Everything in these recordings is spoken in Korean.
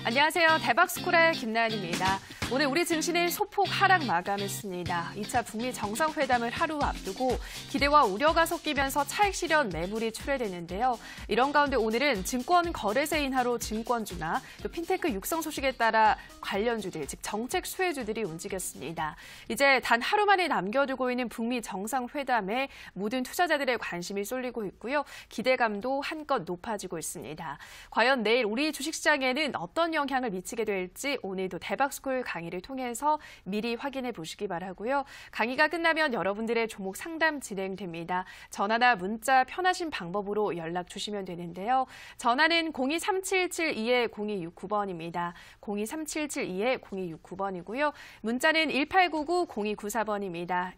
안녕하세요. 대박스쿨의 김나연입니다. 오늘 우리 증시는 소폭 하락 마감했습니다. 2차 북미 정상회담을 하루 앞두고 기대와 우려가 섞이면서 차익 실현 매물이 출회되는데요. 이런 가운데 오늘은 증권 거래세 인하로 증권주나 또 핀테크 육성 소식에 따라 관련주들, 즉 정책 수혜주들이 움직였습니다. 이제 단 하루 만에 남겨두고 있는 북미 정상회담에 모든 투자자들의 관심이 쏠리고 있고요. 기대감도 한껏 높아지고 있습니다. 과연 내일 우리 주식시장에는 어떤 영향을 미치게 될지 오늘도 대박스쿨 강의를 통해서 미리 확인해 보시기 바라고요. 강의가 끝나면 여러분들의 종목 상담 진행됩니다. 전화나 문자 편하신 방법으로 연락 주시면 되는데요. 전화는 023772-0269번입니다. 023772-0269번이고요. 문자는 1899-0294번입니다.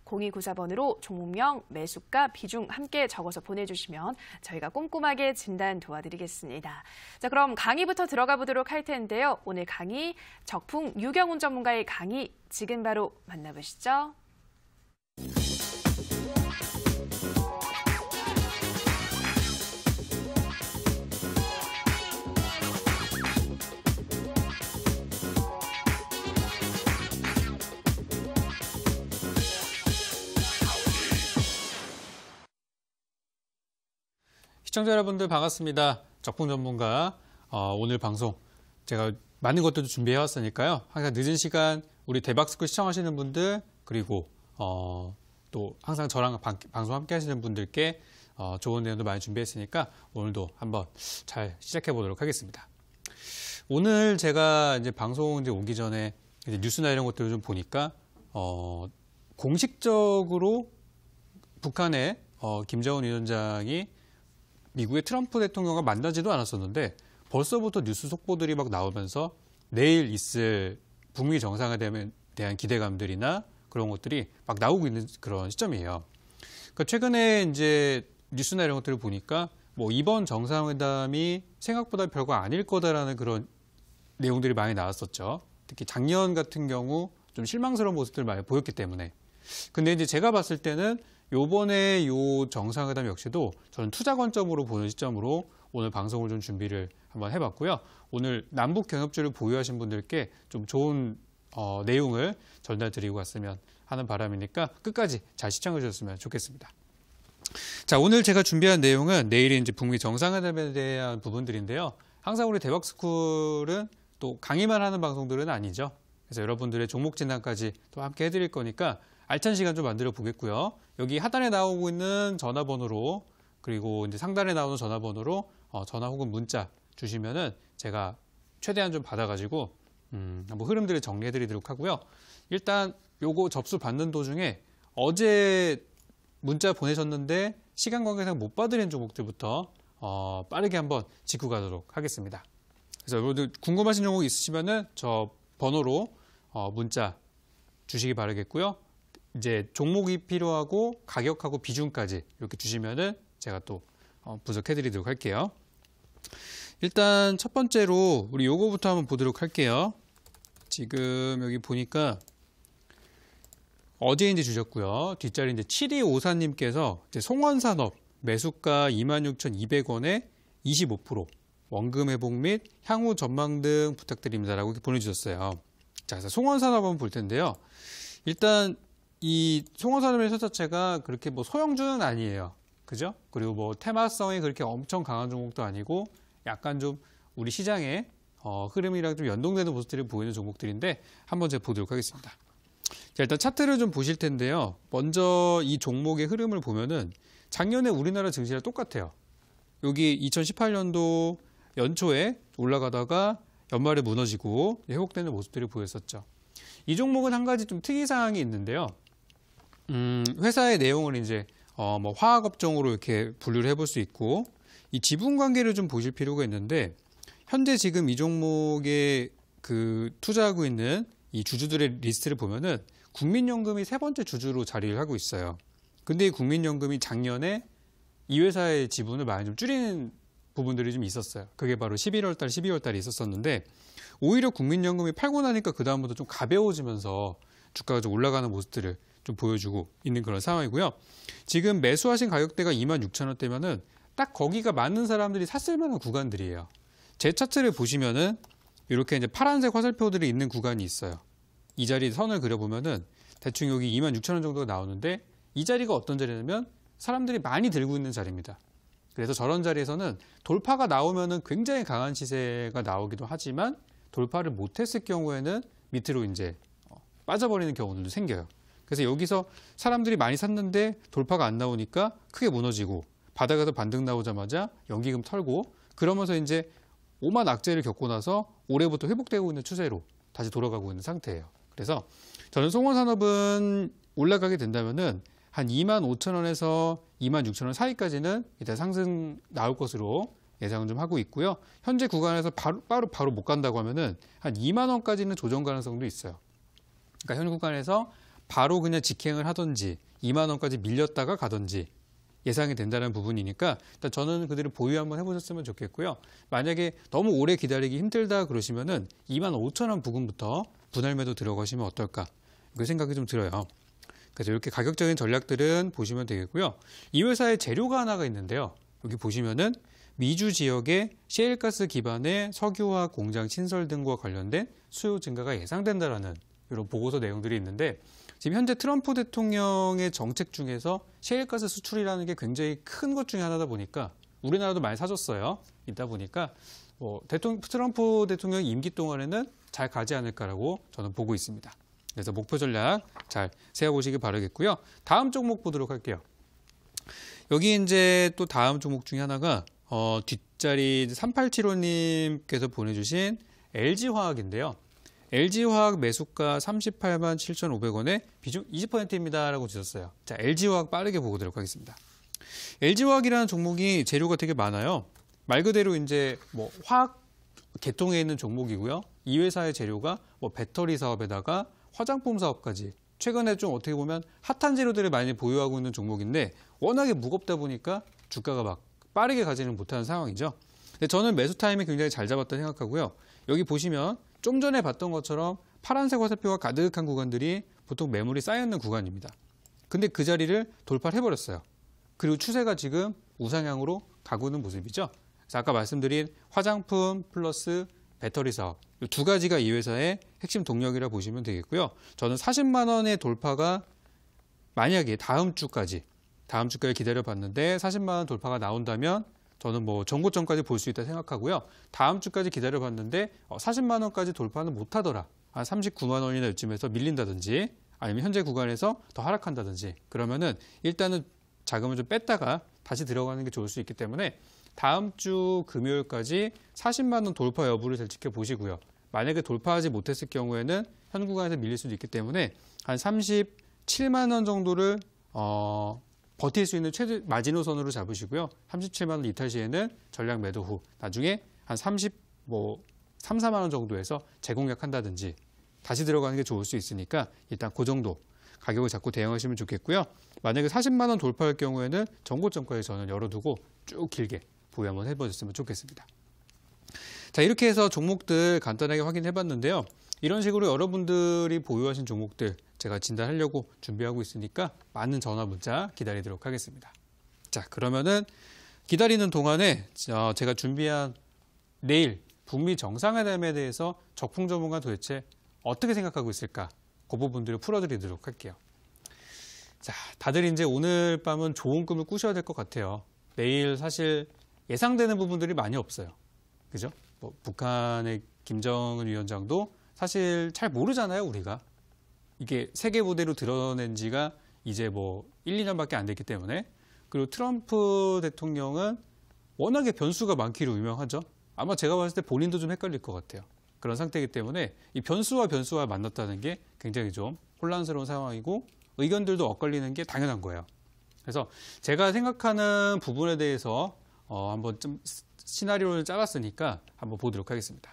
1899-0294번으로 종목명, 매수가, 비중 함께 적어서 보내주시면 저희가 꼼꼼하게 진단 도와드리겠습니다. 자, 그럼 강의부터 들어가 보도록 할 텐데요. 오늘 강의 적풍 유경훈 전문가의 강의 지금 바로 만나보시죠. 시청자 여러분들 반갑습니다. 적풍 전문가 오늘 방송 제가 많은 것들도 준비해왔으니까요. 항상 늦은 시간 우리 대박스쿨 시청하시는 분들 그리고 또 항상 저랑 방송 함께 하시는 분들께 좋은 내용도 많이 준비했으니까 오늘도 한번 잘 시작해 보도록 하겠습니다. 오늘 제가 이제 방송 오기 전에 이제 뉴스나 이런 것들을 좀 보니까 공식적으로 북한의 김정은 위원장이 미국의 트럼프 대통령과 만나지도 않았었는데 벌써부터 뉴스 속보들이 막 나오면서 내일 있을 북미 정상회담에 대한 기대감들이나 그런 것들이 막 나오고 있는 그런 시점이에요. 그러니까 최근에 이제 뉴스나 이런 것들을 보니까 뭐 이번 정상회담이 생각보다 별거 아닐 거다라는 그런 내용들이 많이 나왔었죠. 특히 작년 같은 경우 좀 실망스러운 모습들을 많이 보였기 때문에. 근데 이제 제가 봤을 때는 요번에 요 정상회담 역시도 저는 투자 관점으로 보는 시점으로 오늘 방송을 좀 준비를 한번 해봤고요. 오늘 남북 경협주를 보유하신 분들께 좀 좋은 내용을 전달드리고 갔으면 하는 바람이니까 끝까지 잘 시청해 주셨으면 좋겠습니다. 자, 오늘 제가 준비한 내용은 내일이 이제 북미 정상회담에 대한 부분들인데요. 항상 우리 대박스쿨은 또 강의만 하는 방송들은 아니죠. 그래서 여러분들의 종목 진단까지 또 함께 해드릴 거니까 알찬 시간 좀 만들어 보겠고요. 여기 하단에 나오고 있는 전화번호로 그리고 이제 상단에 나오는 전화번호로 전화 혹은 문자 주시면은 제가 최대한 좀 받아가지고 한번 흐름들을 정리해드리도록 하고요. 일단 요거 접수 받는 도중에 어제 문자 보내셨는데 시간 관계상 못 받으린 종목들부터 빠르게 한번 짚고 가도록 하겠습니다. 그래서 여러분들 궁금하신 종목 있으시면은 저 번호로 문자 주시기 바라겠고요. 이제 종목이 필요하고 가격하고 비중까지 이렇게 주시면은 제가 또 분석해드리도록 할게요. 일단 첫 번째로 우리 요거부터 한번 보도록 할게요. 지금 여기 보니까 어제 이제 주셨고요. 뒷자리 이제 7254님께서 이제 송원산업 매수가 26,200원에 25% 원금 회복 및 향후 전망 등 부탁드립니다라고 이렇게 보내주셨어요. 자, 그래서 송원산업 한번 볼 텐데요. 일단 이 송원산업의 회사 자체가 그렇게 뭐 소형주는 아니에요. 그죠? 그리고 뭐 테마성이 그렇게 엄청 강한 종목도 아니고 약간 좀 우리 시장의 흐름이랑 좀 연동되는 모습들을 보이는 종목들인데 한번 제가 보도록 하겠습니다. 자, 일단 차트를 좀 보실 텐데요. 먼저 이 종목의 흐름을 보면은 작년에 우리나라 증시랑 똑같아요. 여기 2018년도 연초에 올라가다가 연말에 무너지고 회복되는 모습들을 보였었죠. 이 종목은 한 가지 좀 특이사항이 있는데요. 회사의 내용을 이제 뭐 화학업종으로 이렇게 분류를 해볼 수 있고 이 지분 관계를 좀 보실 필요가 있는데 현재 지금 이 종목에 그 투자하고 있는 이 주주들의 리스트를 보면은 국민연금이 세 번째 주주로 자리를 하고 있어요. 근데 이 국민연금이 작년에 이 회사의 지분을 많이 좀 줄이는 부분들이 좀 있었어요. 그게 바로 11월 달, 12월 달에 있었었는데 오히려 국민연금이 팔고 나니까 그다음부터 좀 가벼워지면서 주가가 좀 올라가는 모습들을 좀 보여주고 있는 그런 상황이고요. 지금 매수하신 가격대가 26,000원대면은 딱 거기가 맞는 사람들이 샀을 만한 구간들이에요. 제 차트를 보시면은 이렇게 이제 파란색 화살표들이 있는 구간이 있어요. 이 자리 선을 그려보면은 대충 여기 26,000원 정도가 나오는데 이 자리가 어떤 자리냐면 사람들이 많이 들고 있는 자리입니다. 그래서 저런 자리에서는 돌파가 나오면은 굉장히 강한 시세가 나오기도 하지만 돌파를 못했을 경우에는 밑으로 이제 빠져버리는 경우들도 생겨요. 그래서 여기서 사람들이 많이 샀는데 돌파가 안 나오니까 크게 무너지고 바닥에서 반등 나오자마자 연기금 털고 그러면서 이제 오만 악재를 겪고 나서 올해부터 회복되고 있는 추세로 다시 돌아가고 있는 상태예요. 그래서 저는 송원산업은 올라가게 된다면은 한 25,000원에서 26,000원 사이까지는 일단 상승 나올 것으로 예상을 좀 하고 있고요. 현재 구간에서 바로 못 간다고 하면은 한 2만 원까지는 조정 가능성도 있어요. 그러니까 현 구간에서 바로 그냥 직행을 하든지 2만 원까지 밀렸다가 가든지 예상이 된다는 부분이니까 일단 저는 그대로 보유 한번 해보셨으면 좋겠고요. 만약에 너무 오래 기다리기 힘들다 그러시면은 25,000원 부근부터 분할 매도 들어가시면 어떨까 그 생각이 좀 들어요. 그래서 이렇게 가격적인 전략들은 보시면 되겠고요. 이 회사의 재료가 하나가 있는데요. 여기 보시면은 미주 지역의 셰일가스 기반의 석유화학 공장 신설 등과 관련된 수요 증가가 예상된다라는 이런 보고서 내용들이 있는데 지금 현재 트럼프 대통령의 정책 중에서 셰일가스 수출이라는 게 굉장히 큰 것 중에 하나다 보니까 우리나라도 많이 사줬어요. 있다 보니까 트럼프 대통령 임기 동안에는 잘 가지 않을까라고 저는 보고 있습니다. 그래서 목표 전략 잘 세워보시기 바라겠고요. 다음 종목 보도록 할게요. 여기 이제 또 다음 종목 중에 하나가 뒷자리 3875님께서 보내주신 LG화학인데요. LG화학 매수가 38만 7,500원에 비중 20%입니다라고 주셨어요. 자, LG화학 빠르게 보도록 하겠습니다. LG화학이라는 종목이 재료가 되게 많아요. 말 그대로 이제 뭐 화학 계통에 있는 종목이고요. 이 회사의 재료가 뭐 배터리 사업에다가 화장품 사업까지 최근에 좀 어떻게 보면 핫한 재료들을 많이 보유하고 있는 종목인데 워낙에 무겁다 보니까 주가가 막 빠르게 가지는 못하는 상황이죠. 근데 저는 매수 타이밍 굉장히 잘 잡았다 생각하고요. 여기 보시면 좀 전에 봤던 것처럼 파란색 화살표가 가득한 구간들이 보통 매물이 쌓여있는 구간입니다. 근데 그 자리를 돌파를 해버렸어요. 그리고 추세가 지금 우상향으로 가고 있는 모습이죠. 그래서 아까 말씀드린 화장품 플러스 배터리 사업 이 두 가지가 이 회사의 핵심 동력이라 보시면 되겠고요. 저는 40만 원의 돌파가 만약에 다음 주까지 기다려봤는데 40만 원 돌파가 나온다면 저는 뭐 정고점까지 볼 수 있다 생각하고요. 다음 주까지 기다려봤는데 40만 원까지 돌파는 못하더라. 한 39만 원이나 이쯤에서 밀린다든지 아니면 현재 구간에서 더 하락한다든지 그러면은 일단은 자금을 좀 뺐다가 다시 들어가는 게 좋을 수 있기 때문에 다음 주 금요일까지 40만 원 돌파 여부를 잘 지켜보시고요. 만약에 돌파하지 못했을 경우에는 현 구간에서 밀릴 수도 있기 때문에 한 37만 원 정도를 버틸 수 있는 최대 마지노선으로 잡으시고요. 37만 원 이탈 시에는 전략 매도 후 나중에 한 3, 4만 원 정도에서 재공략한다든지 다시 들어가는 게 좋을 수 있으니까 일단 그 정도 가격을 잡고 대응하시면 좋겠고요. 만약에 40만 원 돌파할 경우에는 정고점까지 저는 열어두고 쭉 길게 보유 한번 해보셨으면 좋겠습니다. 자, 이렇게 해서 종목들 간단하게 확인해 봤는데요. 이런 식으로 여러분들이 보유하신 종목들 제가 진단하려고 준비하고 있으니까 많은 전화 문자 기다리도록 하겠습니다. 자, 그러면은 기다리는 동안에 제가 준비한 내일 북미 정상회담에 대해서 적풍 전문가 도대체 어떻게 생각하고 있을까? 그 부분들을 풀어드리도록 할게요. 자, 다들 이제 오늘 밤은 좋은 꿈을 꾸셔야 될 것 같아요. 내일 사실 예상되는 부분들이 많이 없어요. 그죠? 뭐 북한의 김정은 위원장도 사실 잘 모르잖아요, 우리가. 이게 세계 무대로 드러낸 지가 이제 뭐 1, 2년밖에 안 됐기 때문에. 그리고 트럼프 대통령은 워낙에 변수가 많기로 유명하죠. 아마 제가 봤을 때 본인도 좀 헷갈릴 것 같아요. 그런 상태이기 때문에 이 변수와 만났다는 게 굉장히 좀 혼란스러운 상황이고 의견들도 엇갈리는 게 당연한 거예요. 그래서 제가 생각하는 부분에 대해서 한번 좀 시나리오를 짜봤으니까 한번 보도록 하겠습니다.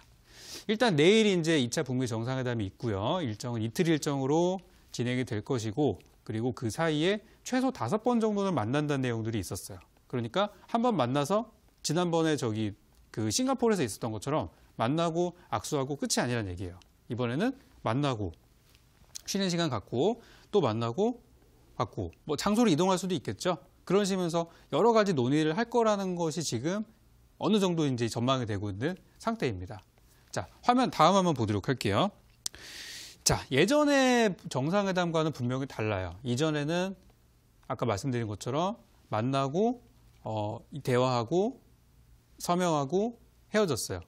일단 내일 이제 2차 북미 정상회담이 있고요. 일정은 이틀 일정으로 진행이 될 것이고 그리고 그 사이에 최소 5번 정도는 만난다는 내용들이 있었어요. 그러니까 한번 만나서 지난번에 그 싱가포르에서 있었던 것처럼 만나고 악수하고 끝이 아니라는 얘기예요. 이번에는 만나고 쉬는 시간 갖고 또 만나고 갖고 뭐 장소를 이동할 수도 있겠죠. 그러시면서 여러 가지 논의를 할 거라는 것이 지금 어느 정도 이제 전망이 되고 있는 상태입니다. 자, 다음 화면 보도록 할게요. 자, 예전에 정상회담과는 분명히 달라요. 이전에는 아까 말씀드린 것처럼 만나고 대화하고 서명하고 헤어졌어요.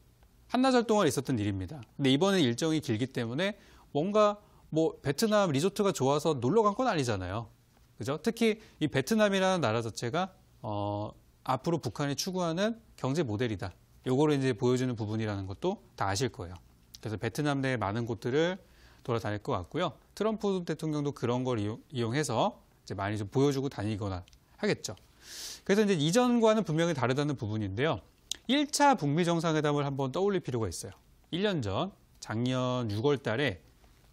한나절 동안 있었던 일입니다. 근데 이번에 일정이 길기 때문에 뭔가 뭐 베트남 리조트가 좋아서 놀러 간 건 아니잖아요. 그죠? 특히 이 베트남이라는 나라 자체가 앞으로 북한이 추구하는 경제 모델이다. 요거를 이제 보여주는 부분이라는 것도 다 아실 거예요. 그래서 베트남 내 많은 곳들을 돌아다닐 것 같고요. 트럼프 대통령도 그런 걸 이용해서 이제 많이 좀 보여주고 다니거나 하겠죠. 그래서 이제 이전과는 분명히 다르다는 부분인데요. 1차 북미 정상회담을 한번 떠올릴 필요가 있어요. 1년 전, 작년 6월 달에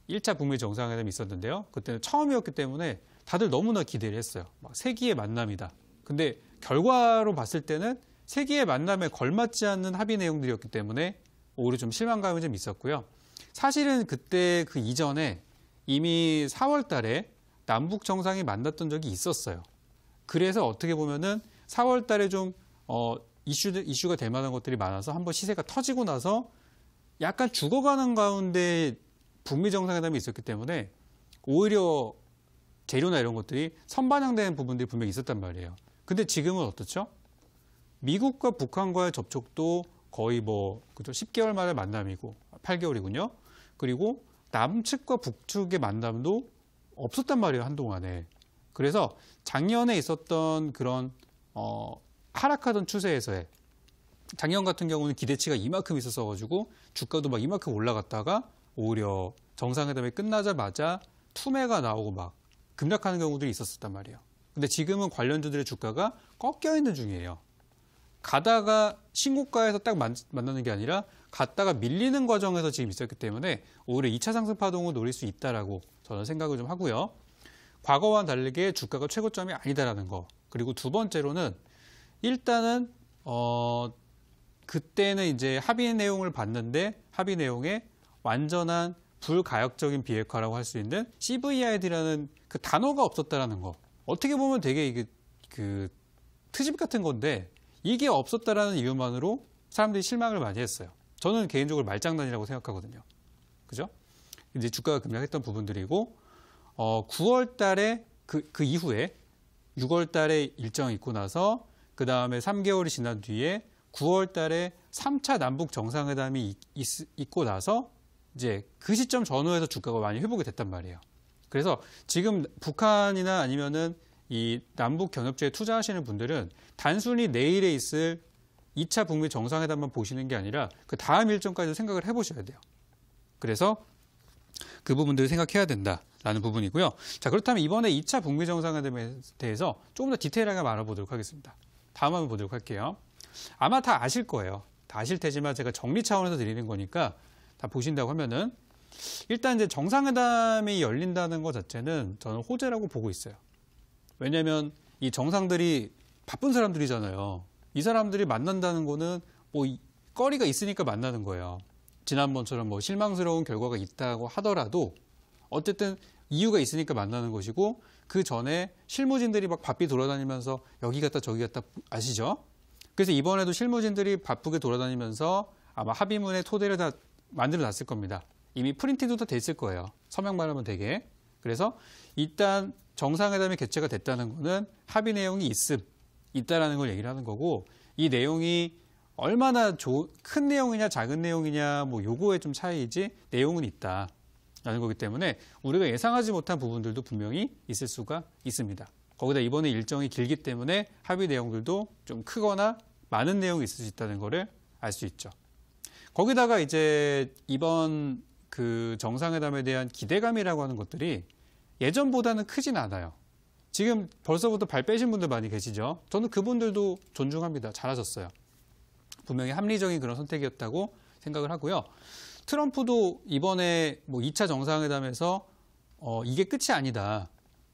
1차 북미 정상회담이 있었는데요. 그때는 처음이었기 때문에 다들 너무나 기대를 했어요. 막 세기의 만남이다. 근데 결과로 봤을 때는 세기의 만남에 걸맞지 않는 합의 내용들이었기 때문에 오히려 좀 실망감이 좀 있었고요. 사실은 그때 그 이전에 이미 4월 달에 남북 정상이 만났던 적이 있었어요. 그래서 어떻게 보면은 4월 달에 좀 이슈가 될 만한 것들이 많아서 한번 시세가 터지고 나서 약간 죽어가는 가운데 북미 정상회담이 있었기 때문에 오히려 재료나 이런 것들이 선반영되는 부분들이 분명히 있었단 말이에요. 근데 지금은 어떻죠? 미국과 북한과의 접촉도 거의 그죠? 10개월 만에 만남이고 8개월이군요. 그리고 남측과 북측의 만남도 없었단 말이에요, 한동안에. 그래서 작년에 있었던 그런 하락하던 추세에서의 작년 같은 경우는 기대치가 이만큼 있었어가지고 주가도 막 이만큼 올라갔다가 오히려 정상회담이 끝나자마자 투매가 나오고 막 급락하는 경우들이 있었단 말이에요. 근데 지금은 관련주들의 주가가 꺾여 있는 중이에요. 가다가 신고가에서 딱 만나는 게 아니라 갔다가 밀리는 과정에서 지금 있었기 때문에 오히려 2차 상승 파동을 노릴 수 있다라고 저는 생각을 좀 하고요. 과거와는 다르게 주가가 최고점이 아니다라는 거. 그리고 두 번째로는 일단은 그때는 이제 합의 내용을 봤는데 합의 내용에 완전한 불가역적인 비핵화라고 할 수 있는 CVID라는 그 단어가 없었다라는 거. 어떻게 보면 되게 이게 그 트집 같은 건데 이게 없었다라는 이유만으로 사람들이 실망을 많이 했어요. 저는 개인적으로 말장난이라고 생각하거든요. 그죠? 이제 주가가 급락했던 부분들이고 9월 달에 그 이후에 6월 달에 일정이 있고 나서 그 다음에 3개월이 지난 뒤에 9월 달에 3차 남북 정상회담이 있고 나서 이제 그 시점 전후에서 주가가 많이 회복이 됐단 말이에요. 그래서 지금 북한이나 아니면은 이 남북 경협지에 투자하시는 분들은 단순히 내일에 있을 2차 북미 정상회담만 보시는 게 아니라 그 다음 일정까지도 생각을 해보셔야 돼요. 그래서 그 부분들을 생각해야 된다라는 부분이고요. 자, 그렇다면 이번에 2차 북미 정상회담에 대해서 조금 더 디테일하게 알아보도록 하겠습니다. 다음 한번 보도록 할게요. 아마 다 아실 거예요. 다 아실 테지만 제가 정리 차원에서 드리는 거니까 다 보신다고 하면은 일단 이제 정상회담이 열린다는 것 자체는 저는 호재라고 보고 있어요. 왜냐하면 이 정상들이 바쁜 사람들이잖아요. 이 사람들이 만난다는 거는 거리가 있으니까 만나는 거예요. 지난번처럼 실망스러운 결과가 있다고 하더라도 어쨌든 이유가 있으니까 만나는 것이고 그 전에 실무진들이 막 바삐 돌아다니면서 여기 갔다 저기 갔다 아시죠? 그래서 이번에도 실무진들이 바쁘게 돌아다니면서 아마 합의문의 토대를 다 만들어 놨을 겁니다. 이미 프린팅도 다 됐을 거예요. 서명만 하면 되게. 그래서 일단 정상회담이 개최가 됐다는 거는 합의 내용이 있다라는 걸 얘기를 하는 거고 이 내용이 얼마나 큰 내용이냐 작은 내용이냐 요거에 좀 차이이지 내용은 있다라는 거기 때문에 우리가 예상하지 못한 부분들도 분명히 있을 수가 있습니다. 거기다 이번에 일정이 길기 때문에 합의 내용들도 좀 크거나 많은 내용이 있을 수 있다는 거를 알 수 있죠. 거기다가 이제 이번 그 정상회담에 대한 기대감이라고 하는 것들이 예전보다는 크진 않아요. 지금 벌써부터 발 빼신 분들 많이 계시죠? 저는 그분들도 존중합니다. 잘하셨어요. 분명히 합리적인 그런 선택이었다고 생각을 하고요. 트럼프도 이번에 2차 정상회담에서 이게 끝이 아니다.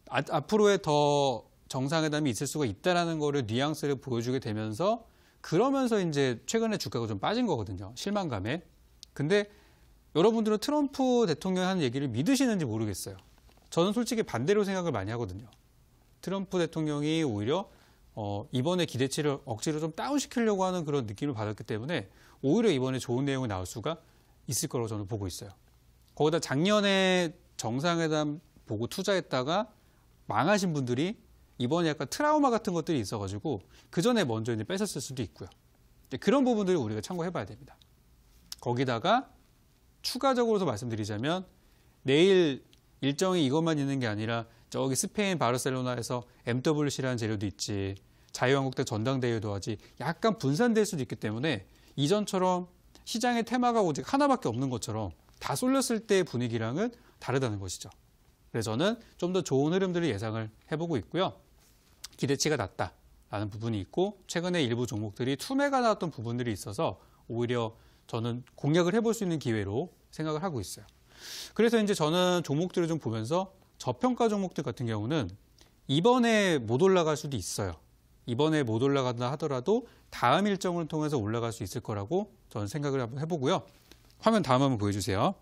앞으로의 더 정상회담이 있을 수가 있다라는 거를 뉘앙스를 보여주게 되면서 그러면서 이제 최근에 주가가 좀 빠진 거거든요. 실망감에. 근데 여러분들은 트럼프 대통령이 하는 얘기를 믿으시는지 모르겠어요. 저는 솔직히 반대로 생각을 많이 하거든요. 트럼프 대통령이 오히려 이번에 기대치를 억지로 좀 다운시키려고 하는 그런 느낌을 받았기 때문에 오히려 이번에 좋은 내용이 나올 수가 있을 거라고 저는 보고 있어요. 거기다 작년에 정상회담 보고 투자했다가 망하신 분들이 이번에 약간 트라우마 같은 것들이 있어가지고 그 전에 먼저 이제 뺏었을 수도 있고요. 그런 부분들을 우리가 참고해봐야 됩니다. 거기다가 추가적으로 더 말씀드리자면 내일 일정이 이것만 있는 게 아니라 저기 스페인 바르셀로나에서 MWC라는 재료도 있지, 자유한국당 전당대회도 하지, 약간 분산될 수도 있기 때문에 이전처럼 시장의 테마가 오직 하나밖에 없는 것처럼 다 쏠렸을 때의 분위기랑은 다르다는 것이죠. 그래서 저는 좀 더 좋은 흐름들을 예상을 해보고 있고요. 기대치가 낮다라는 부분이 있고 최근에 일부 종목들이 투매가 나왔던 부분들이 있어서 오히려 저는 공략을 해볼 수 있는 기회로 생각을 하고 있어요. 그래서 이제 저는 종목들을 좀 보면서 저평가 종목들 같은 경우는 이번에 못 올라갈 수도 있어요. 이번에 못 올라간다 하더라도 다음 일정을 통해서 올라갈 수 있을 거라고 저는 생각을 한번 해보고요. 화면 다음 한번 보여주세요.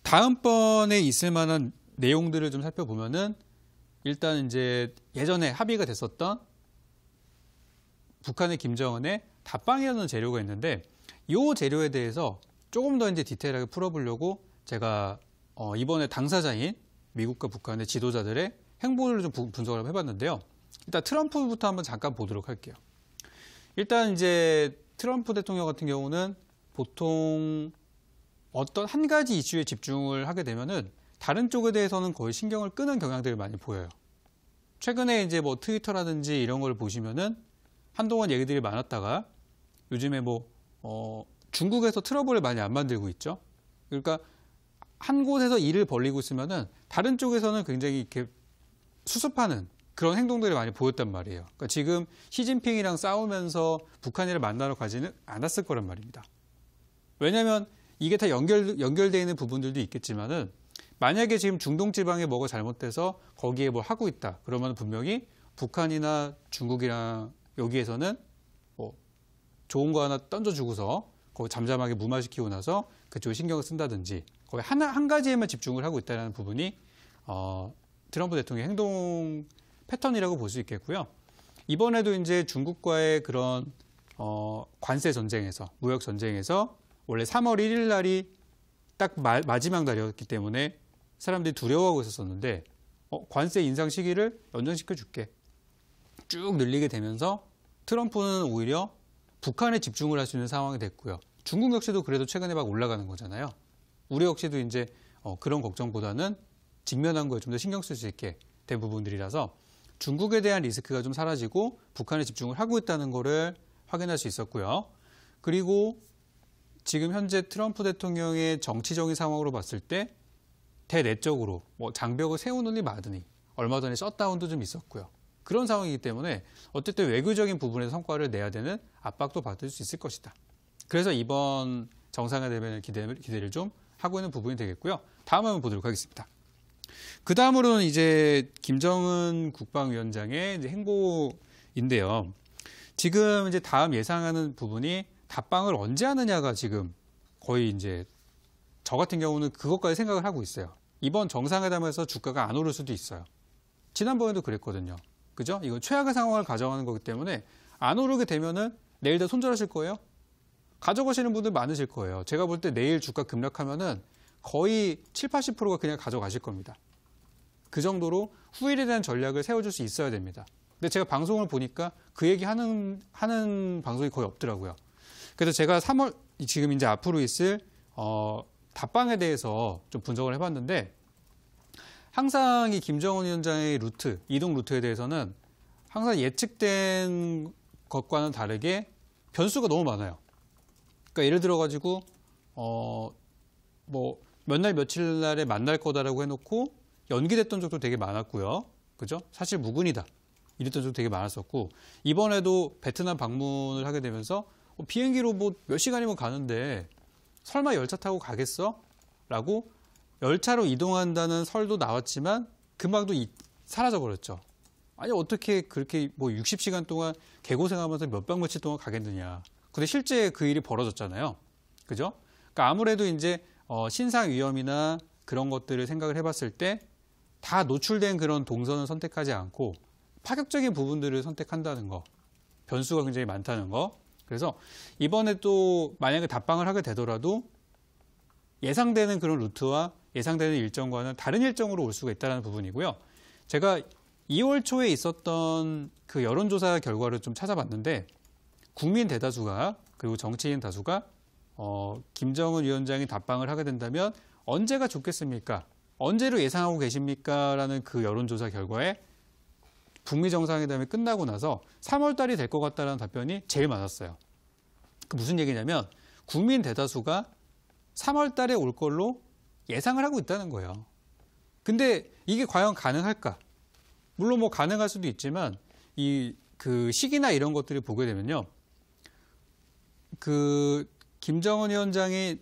다음번에 있을 만한 내용들을 좀 살펴보면은 일단 이제 예전에 합의가 됐었던 북한의 김정은의 답방이라는 재료가 있는데 이 재료에 대해서 조금 더 이제 디테일하게 풀어보려고 제가 이번에 당사자인 미국과 북한의 지도자들의 행보를 좀 분석을 해봤는데요. 일단 트럼프부터 한번 잠깐 보도록 할게요. 일단 이제 트럼프 대통령 같은 경우는 보통 어떤 한 가지 이슈에 집중을 하게 되면은 다른 쪽에 대해서는 거의 신경을 끄는 경향들이 많이 보여요. 최근에 이제 뭐 트위터라든지 이런 걸 보시면은 한동안 얘기들이 많았다가 요즘에 중국에서 트러블을 많이 안 만들고 있죠. 그러니까 한 곳에서 일을 벌이고 있으면은 다른 쪽에서는 굉장히 이렇게 수습하는 그런 행동들이 많이 보였단 말이에요. 그러니까 지금 시진핑이랑 싸우면서 북한이를 만나러 가지는 않았을 거란 말입니다. 왜냐하면 이게 다 연결되어 있는 부분들도 있겠지만은 만약에 지금 중동 지방에 뭐가 잘못돼서 거기에 뭘 하고 있다. 그러면 분명히 북한이나 중국이랑 여기에서는 뭐 좋은 거 하나 던져주고서 거기 잠잠하게 무마시키고 나서 그쪽에 신경을 쓴다든지 거의 한 가지에만 집중을 하고 있다는 부분이 트럼프 대통령의 행동 패턴이라고 볼 수 있겠고요. 이번에도 이제 중국과의 그런 관세 전쟁에서 무역 전쟁에서 원래 3월 1일 날이 딱 마지막 날이었기 때문에 사람들이 두려워하고 있었는데 관세 인상 시기를 연장시켜 줄게 쭉 늘리게 되면서 트럼프는 오히려 북한에 집중을 할 수 있는 상황이 됐고요. 중국 역시도 그래도 최근에 막 올라가는 거잖아요. 우리 역시도 이제 그런 걱정보다는 직면한 거에 좀 더 신경 쓸 수 있게 된 부분들이라서 중국에 대한 리스크가 좀 사라지고 북한에 집중을 하고 있다는 거를 확인할 수 있었고요. 그리고 지금 현재 트럼프 대통령의 정치적인 상황으로 봤을 때 대내적으로 장벽을 세우느니 마느니 얼마 전에 셧다운도 좀 있었고요. 그런 상황이기 때문에 어쨌든 외교적인 부분에서 성과를 내야 되는 압박도 받을 수 있을 것이다. 그래서 이번 정상회담의 기대를 좀 하고 있는 부분이 되겠고요. 다음 한번 보도록 하겠습니다. 그 다음으로는 이제 김정은 국방위원장의 이제 행보인데요. 지금 이제 다음 예상하는 부분이 답방을 언제 하느냐가 지금 거의 이제 저 같은 경우는 그것까지 생각을 하고 있어요. 이번 정상회담에서 주가가 안 오를 수도 있어요. 지난번에도 그랬거든요. 그죠? 이건 최악의 상황을 가져가는 거기 때문에 안 오르게 되면은 내일 다 손절하실 거예요? 가져가시는 분들 많으실 거예요. 제가 볼 때 내일 주가 급락하면은 거의 70, 80%가 그냥 가져가실 겁니다. 그 정도로 후일에 대한 전략을 세워줄 수 있어야 됩니다. 근데 제가 방송을 보니까 그 얘기 하는 방송이 거의 없더라고요. 그래서 제가 지금 이제 앞으로 있을 답방에 대해서 좀 분석을 해봤는데 항상 이 김정은 위원장의 이동 루트에 대해서는 항상 예측된 것과는 다르게 변수가 너무 많아요. 그러니까 예를 들어가지고 몇 날 며칠 날에 만날 거다라고 해놓고 연기됐던 적도 되게 많았고요. 그죠? 사실 무근이다. 이랬던 적도 되게 많았었고 이번에도 베트남 방문을 하게 되면서 비행기로 몇 시간이면 가는데 설마 열차 타고 가겠어? 라고 열차로 이동한다는 설도 나왔지만 금방도 사라져버렸죠. 아니 어떻게 그렇게 60시간 동안 개고생하면서 몇 박 며칠 동안 가겠느냐. 근데 실제 그 일이 벌어졌잖아요. 그죠? 그러니까 아무래도 이제 신상 위험이나 그런 것들을 생각을 해봤을 때 다 노출된 그런 동선을 선택하지 않고 파격적인 부분들을 선택한다는 거. 변수가 굉장히 많다는 거. 그래서 이번에 또 만약에 답방을 하게 되더라도 예상되는 그런 루트와 예상되는 일정과는 다른 일정으로 올 수가 있다는 부분이고요. 제가 2월 초에 있었던 그 여론조사 결과를 좀 찾아봤는데 국민 대다수가 그리고 정치인 다수가 김정은 위원장이 답방을 하게 된다면 언제가 좋겠습니까? 언제로 예상하고 계십니까? 라는 그 여론조사 결과에 북미 정상회담이 끝나고 나서 3월 달이 될 것 같다는 답변이 제일 많았어요. 그 무슨 얘기냐면 국민 대다수가 3월 달에 올 걸로 예상을 하고 있다는 거예요. 근데 이게 과연 가능할까? 물론 뭐 가능할 수도 있지만 그 시기나 이런 것들을 보게 되면요. 그 김정은 위원장이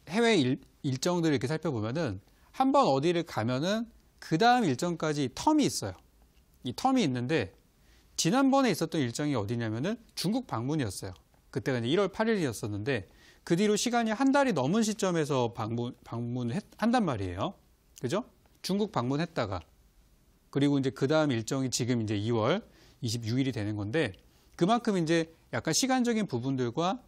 해외 일정들을 이렇게 살펴보면은 한번 어디를 가면은 그 다음 일정까지 텀이 있어요. 이 텀이 있는데 지난번에 있었던 일정이 어디냐면은 중국 방문이었어요. 그때가 이제 1월 8일이었었는데 그 뒤로 시간이 한 달이 넘은 시점에서 방문한단 말이에요. 그죠? 중국 방문했다가 그리고 이제 그 다음 일정이 지금 이제 2월 26일이 되는 건데 그만큼 이제 약간 시간적인 부분들과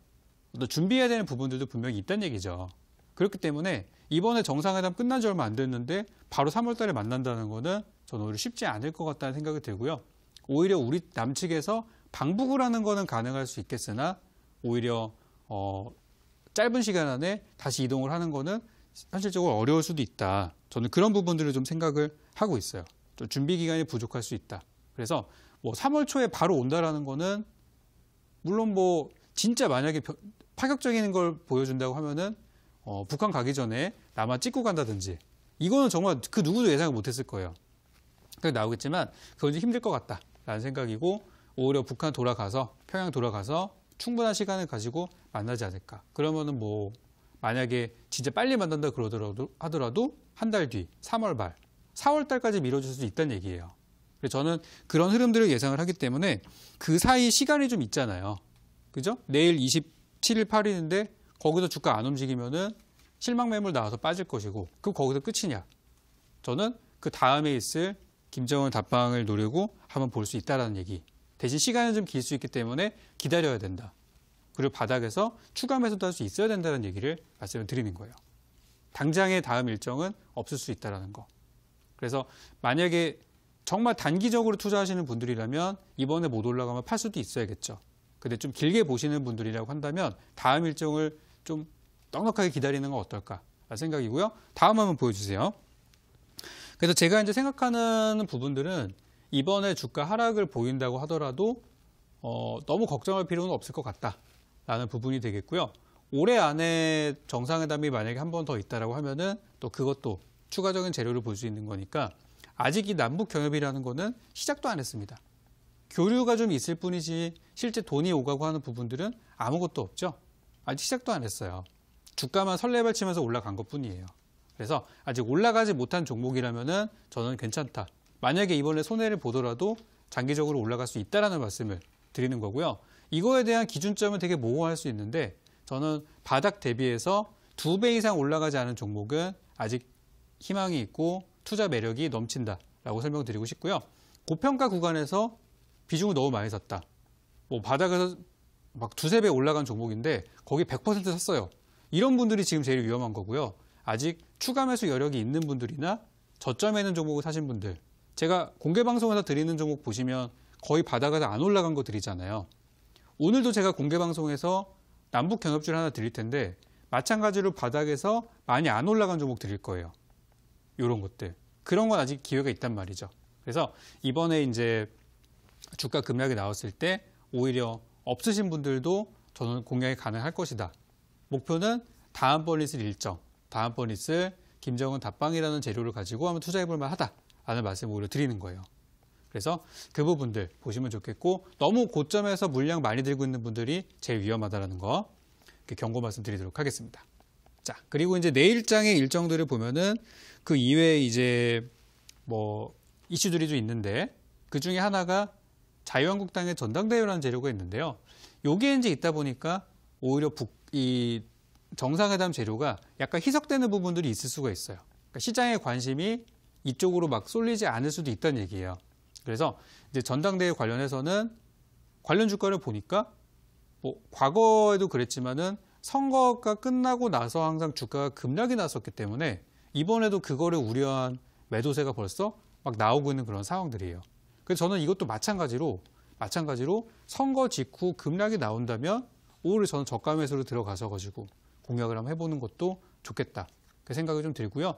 또 준비해야 되는 부분들도 분명히 있다는 얘기죠. 그렇기 때문에 이번에 정상회담 끝난 지 얼마 안 됐는데 바로 3월 달에 만난다는 거는 저는 오히려 쉽지 않을 것 같다는 생각이 들고요. 오히려 우리 남측에서 방북을 하는 거는 가능할 수 있겠으나 오히려 짧은 시간 안에 다시 이동을 하는 거는 현실적으로 어려울 수도 있다. 저는 그런 부분들을 좀 생각을 하고 있어요. 또 준비 기간이 부족할 수 있다. 그래서 뭐 3월 초에 바로 온다라는 거는 물론 뭐 진짜 만약에 파격적인 걸 보여준다고 하면은 북한 가기 전에 남한 찍고 간다든지 이거는 정말 그 누구도 예상을 못했을 거예요. 그게 나오겠지만 그건 좀 힘들 것 같다라는 생각이고 오히려 북한 돌아가서 평양 돌아가서 충분한 시간을 가지고 만나지 않을까. 그러면은 뭐 만약에 진짜 빨리 만난다 하더라도 한 달 뒤 3월 말 4월 달까지 미뤄질 수 있다는 얘기예요. 그래서 저는 그런 흐름들을 예상을 하기 때문에 그 사이 시간이 좀 있잖아요. 그죠? 내일 27일 8일인데 거기서 주가 안 움직이면은 실망 매물 나와서 빠질 것이고 그럼 거기서 끝이냐? 저는 그 다음에 있을 김정은 답방을 노리고 한번 볼 수 있다라는 얘기. 대신 시간은 좀 길 수 있기 때문에 기다려야 된다. 그리고 바닥에서 추가 매수도 할 수 있어야 된다는 얘기를 말씀을 드리는 거예요. 당장의 다음 일정은 없을 수 있다는 거. 그래서 만약에 정말 단기적으로 투자하시는 분들이라면 이번에 못 올라가면 팔 수도 있어야겠죠. 근데 좀 길게 보시는 분들이라고 한다면 다음 일정을 좀 넉넉하게 기다리는 건 어떨까 생각이고요. 다음 한번 보여주세요. 그래서 제가 이제 생각하는 부분들은 이번에 주가 하락을 보인다고 하더라도 너무 걱정할 필요는 없을 것 같다라는 부분이 되겠고요. 올해 안에 정상회담이 만약에 한 번 더 있다라고 하면은 또 그것도 추가적인 재료를 볼 수 있는 거니까 아직 이 남북 경협이라는 거는 시작도 안 했습니다. 교류가 좀 있을 뿐이지 실제 돈이 오가고 하는 부분들은 아무것도 없죠. 아직 시작도 안 했어요. 주가만 설레발치면서 올라간 것뿐이에요. 그래서 아직 올라가지 못한 종목이라면은 저는 괜찮다. 만약에 이번에 손해를 보더라도 장기적으로 올라갈 수 있다라는 말씀을 드리는 거고요. 이거에 대한 기준점은 되게 모호할 수 있는데 저는 바닥 대비해서 2배 이상 올라가지 않은 종목은 아직 희망이 있고 투자 매력이 넘친다라고 설명드리고 싶고요. 고평가 구간에서 비중을 너무 많이 샀다. 뭐 바닥에서 막 2~3배 올라간 종목인데 거기 100% 샀어요. 이런 분들이 지금 제일 위험한 거고요. 아직 추가 매수 여력이 있는 분들이나 저점에 있는 종목을 사신 분들. 제가 공개 방송에서 드리는 종목 보시면 거의 바닥에서 안 올라간 거 드리잖아요. 오늘도 제가 공개 방송에서 남북 경협줄 하나 드릴 텐데 마찬가지로 바닥에서 많이 안 올라간 종목 드릴 거예요. 이런 것들. 그런 건 아직 기회가 있단 말이죠. 그래서 이번에 이제 주가 급락이 나왔을 때 오히려 없으신 분들도 저는 공략이 가능할 것이다. 목표는 다음번 있을 일정, 다음번 있을 김정은 답방이라는 재료를 가지고 한번 투자해볼 만하다라는 말씀을 오히려 드리는 거예요. 그래서 그 부분들 보시면 좋겠고 너무 고점에서 물량 많이 들고 있는 분들이 제일 위험하다는 거 이렇게 경고 말씀드리도록 하겠습니다. 자, 그리고 이제 내일장의 일정들을 보면은 그 이외에 이제 뭐 이슈들이 좀 있는데 그 중에 하나가 자유한국당의 전당대회라는 재료가 있는데요. 요게 이제 있다 보니까 오히려 이 정상회담 재료가 약간 희석되는 부분들이 있을 수가 있어요. 그러니까 시장의 관심이 이쪽으로 막 쏠리지 않을 수도 있다는 얘기예요. 그래서 이제 전당대회 관련해서는 관련 주가를 보니까 뭐 과거에도 그랬지만은 선거가 끝나고 나서 항상 주가가 급락이 났었기 때문에 이번에도 그거를 우려한 매도세가 벌써 막 나오고 있는 그런 상황들이에요. 그래서 저는 이것도 마찬가지로 선거 직후 급락이 나온다면 오히려 저는 저가 매수로 들어가서 가지고 공략을 한번 해보는 것도 좋겠다. 그 생각이 좀 들고요.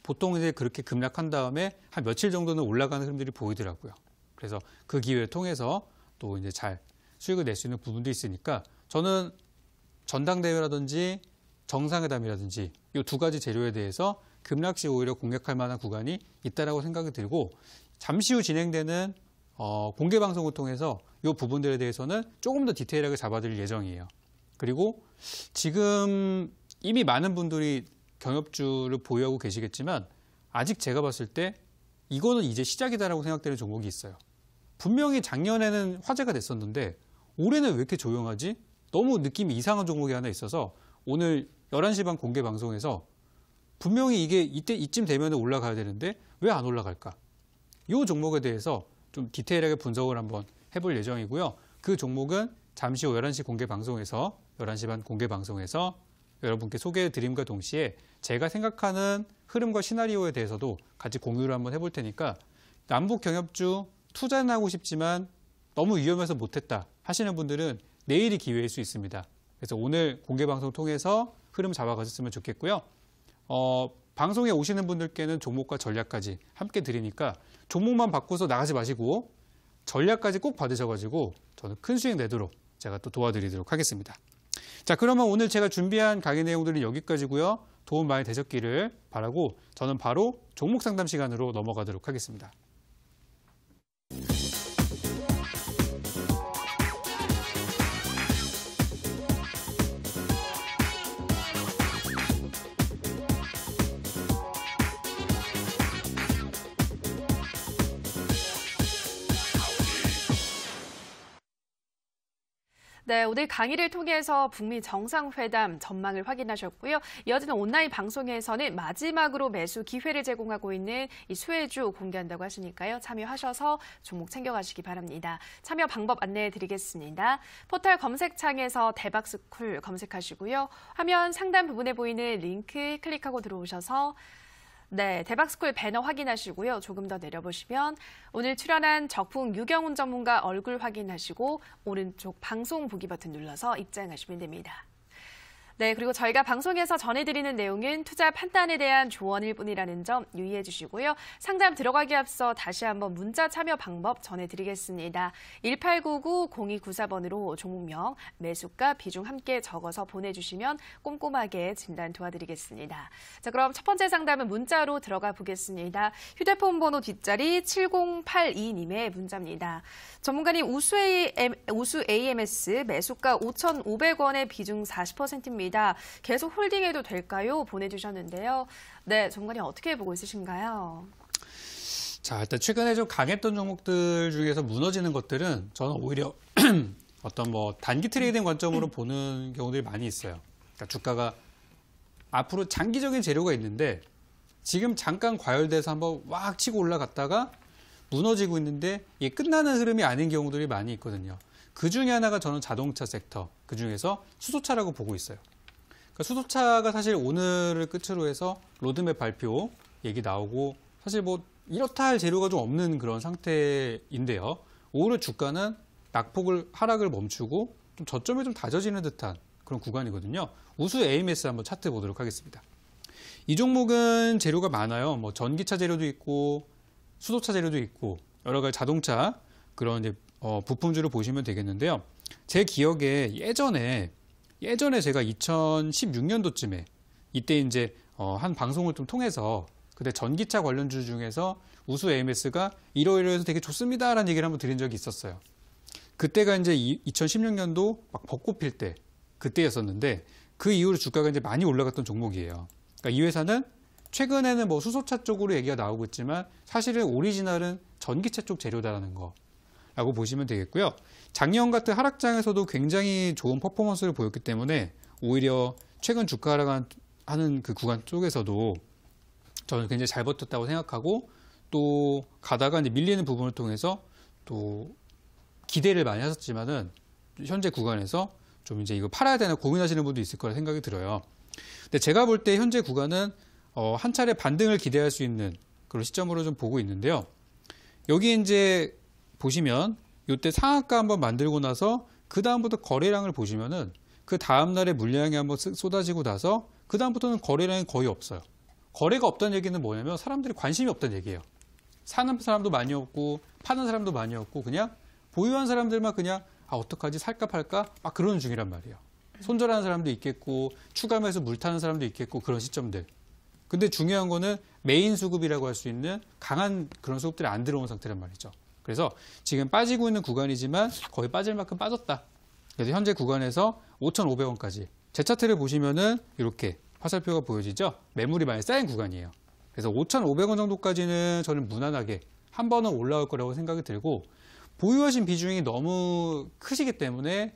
보통 이제 그렇게 급락한 다음에 한 며칠 정도는 올라가는 흐름들이 보이더라고요. 그래서 그 기회를 통해서 또 이제 잘 수익을 낼 수 있는 부분도 있으니까 저는 전당대회라든지 정상회담이라든지 이 두 가지 재료에 대해서 급락 시 오히려 공략할 만한 구간이 있다라고 생각이 들고 잠시 후 진행되는 공개 방송을 통해서 이 부분들에 대해서는 조금 더 디테일하게 잡아드릴 예정이에요. 그리고 지금 이미 많은 분들이 경협주를 보유하고 계시겠지만 아직 제가 봤을 때 이거는 이제 시작이다라고 생각되는 종목이 있어요. 분명히 작년에는 화제가 됐었는데 올해는 왜 이렇게 조용하지? 너무 느낌이 이상한 종목이 하나 있어서 오늘 11시 반 공개 방송에서 분명히 이게 이쯤 되면 올라가야 되는데 왜 안 올라갈까? 이 종목에 대해서 좀 디테일하게 분석을 한번 해볼 예정이고요. 그 종목은 잠시 후 11시 공개 방송에서 11시 반 공개 방송에서 여러분께 소개해 드림과 동시에 제가 생각하는 흐름과 시나리오에 대해서도 같이 공유를 한번 해볼 테니까 남북 경협주 투자는 하고 싶지만 너무 위험해서 못했다 하시는 분들은 내일이 기회일 수 있습니다. 그래서 오늘 공개 방송 통해서 흐름 잡아가셨으면 좋겠고요. 방송에 오시는 분들께는 종목과 전략까지 함께 드리니까 종목만 바꿔서 나가지 마시고 전략까지 꼭 받으셔가지고 저는 큰 수익 내도록 제가 또 도와드리도록 하겠습니다. 자, 그러면 오늘 제가 준비한 강의 내용들은 여기까지고요. 도움 많이 되셨기를 바라고 저는 바로 종목 상담 시간으로 넘어가도록 하겠습니다. 네, 오늘 강의를 통해서 북미 정상회담 전망을 확인하셨고요. 이어지는 온라인 방송에서는 마지막으로 매수 기회를 제공하고 있는 이 수혜주 공개한다고 하시니까요. 참여하셔서 종목 챙겨가시기 바랍니다. 참여 방법 안내해 드리겠습니다. 포털 검색창에서 대박스쿨 검색하시고요. 화면 상단 부분에 보이는 링크 클릭하고 들어오셔서 네, 대박스쿨 배너 확인하시고요. 조금 더 내려보시면 오늘 출연한 적풍 유경훈 전문가 얼굴 확인하시고 오른쪽 방송 보기 버튼 눌러서 입장하시면 됩니다. 네, 그리고 저희가 방송에서 전해드리는 내용은 투자 판단에 대한 조언일 뿐이라는 점 유의해 주시고요. 상담 들어가기 앞서 다시 한번 문자 참여 방법 전해드리겠습니다. 1899-0294번으로 종목명, 매수가, 비중 함께 적어서 보내주시면 꼼꼼하게 진단 도와드리겠습니다. 자, 그럼 첫 번째 상담은 문자로 들어가 보겠습니다. 휴대폰 번호 뒷자리 7082님의 문자입니다. 전문가님, 우수 AMS 매수가 5,500원의 비중 40%입니다. 계속 홀딩해도 될까요? 보내주셨는데요. 네, 전문가님 어떻게 보고 있으신가요? 자, 일단 최근에 좀 강했던 종목들 중에서 무너지는 것들은 저는 오히려 어떤 뭐 단기 트레이딩 관점으로 보는 경우들이 많이 있어요. 그러니까 주가가 앞으로 장기적인 재료가 있는데 지금 잠깐 과열돼서 한번 왁 치고 올라갔다가 무너지고 있는데 이게 끝나는 흐름이 아닌 경우들이 많이 있거든요. 그 중에 하나가 저는 자동차 섹터, 그 중에서 수소차라고 보고 있어요. 그러니까 수소차가 사실 오늘을 끝으로 해서 로드맵 발표 얘기 나오고 사실 뭐 이렇다 할 재료가 좀 없는 그런 상태인데요. 오히려 주가는 낙폭을 하락을 멈추고 좀 저점이 좀 다져지는 듯한 그런 구간이거든요. 우수 AMS 한번 차트 보도록 하겠습니다. 이 종목은 재료가 많아요. 뭐 전기차 재료도 있고 수소차 재료도 있고 여러 가지 자동차 그런 이제 부품주를 보시면 되겠는데요. 제 기억에 예전에 제가 2016년도쯤에 이때 이제 한 방송을 좀 통해서 그때 전기차 관련주 중에서 우수 AMS가 이러이러해서 되게 좋습니다라는 얘기를 한번 드린 적이 있었어요. 그때가 이제 2016년도 막 벚꽃 필 때 그때였었는데 그 이후로 주가가 이제 많이 올라갔던 종목이에요. 그러니까 이 회사는 최근에는 뭐 수소차 쪽으로 얘기가 나오고 있지만 사실은 오리지널은 전기차 쪽 재료다라는 거라고 보시면 되겠고요. 작년 같은 하락장에서도 굉장히 좋은 퍼포먼스를 보였기 때문에 오히려 최근 주가 하락하는 그 구간 쪽에서도 저는 굉장히 잘 버텼다고 생각하고 또 가다가 이제 밀리는 부분을 통해서 또 기대를 많이 하셨지만은 현재 구간에서 좀 이제 이거 팔아야 되나 고민하시는 분도 있을 거라 생각이 들어요. 근데 제가 볼 때 현재 구간은 한 차례 반등을 기대할 수 있는 그런 시점으로 좀 보고 있는데요. 여기 이제 보시면 이때 상한가 한번 만들고 나서 그 다음부터 거래량을 보시면은 그 다음 날에 물량이 한번 쏟아지고 나서 그 다음부터는 거래량이 거의 없어요. 거래가 없다는 얘기는 뭐냐면 사람들이 관심이 없다는 얘기예요. 사는 사람도 많이 없고 파는 사람도 많이 없고 그냥 보유한 사람들만 그냥 어떡하지 살까 팔까 막 그러는 중이란 말이에요. 손절하는 사람도 있겠고 추가매수 물타는 사람도 있겠고 그런 시점들. 근데 중요한 거는 메인 수급이라고 할 수 있는 강한 그런 수급들이 안 들어온 상태란 말이죠. 그래서 지금 빠지고 있는 구간이지만 거의 빠질 만큼 빠졌다. 그래서 현재 구간에서 5,500원까지 제 차트를 보시면은 이렇게 화살표가 보여지죠? 매물이 많이 쌓인 구간이에요. 그래서 5,500원 정도까지는 저는 무난하게 한 번은 올라올 거라고 생각이 들고 보유하신 비중이 너무 크시기 때문에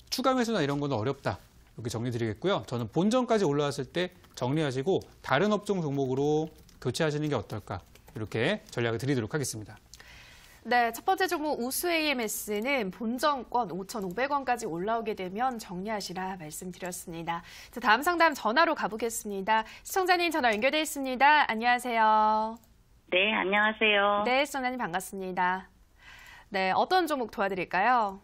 추가 매수나 이런 거는 어렵다. 이렇게 정리드리겠고요. 저는 본전까지 올라왔을 때 정리하시고 다른 업종 종목으로 교체하시는 게 어떨까 이렇게 전략을 드리도록 하겠습니다. 네, 첫 번째 종목 우수 AMS는 본전권 5,500원까지 올라오게 되면 정리하시라 말씀드렸습니다. 자, 다음 상담 전화로 가보겠습니다. 시청자님 전화 연결돼 있습니다. 안녕하세요. 네, 안녕하세요. 네, 시청자님 반갑습니다. 네, 어떤 종목 도와드릴까요?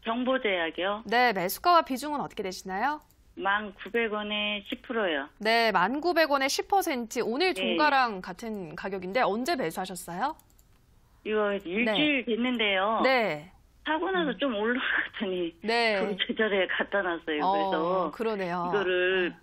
정보제약이요. 네, 매수가와 비중은 어떻게 되시나요? 1,900원에 10%요. 네, 1,900원에 10%. 오늘 네. 종가랑 같은 가격인데 언제 매수하셨어요? 이거 일주일 됐는데요. 네. 사고 나서 좀 올라갔더니 네. 그 제자리에 갖다 놨어요. 그래서 그러네요. 이거를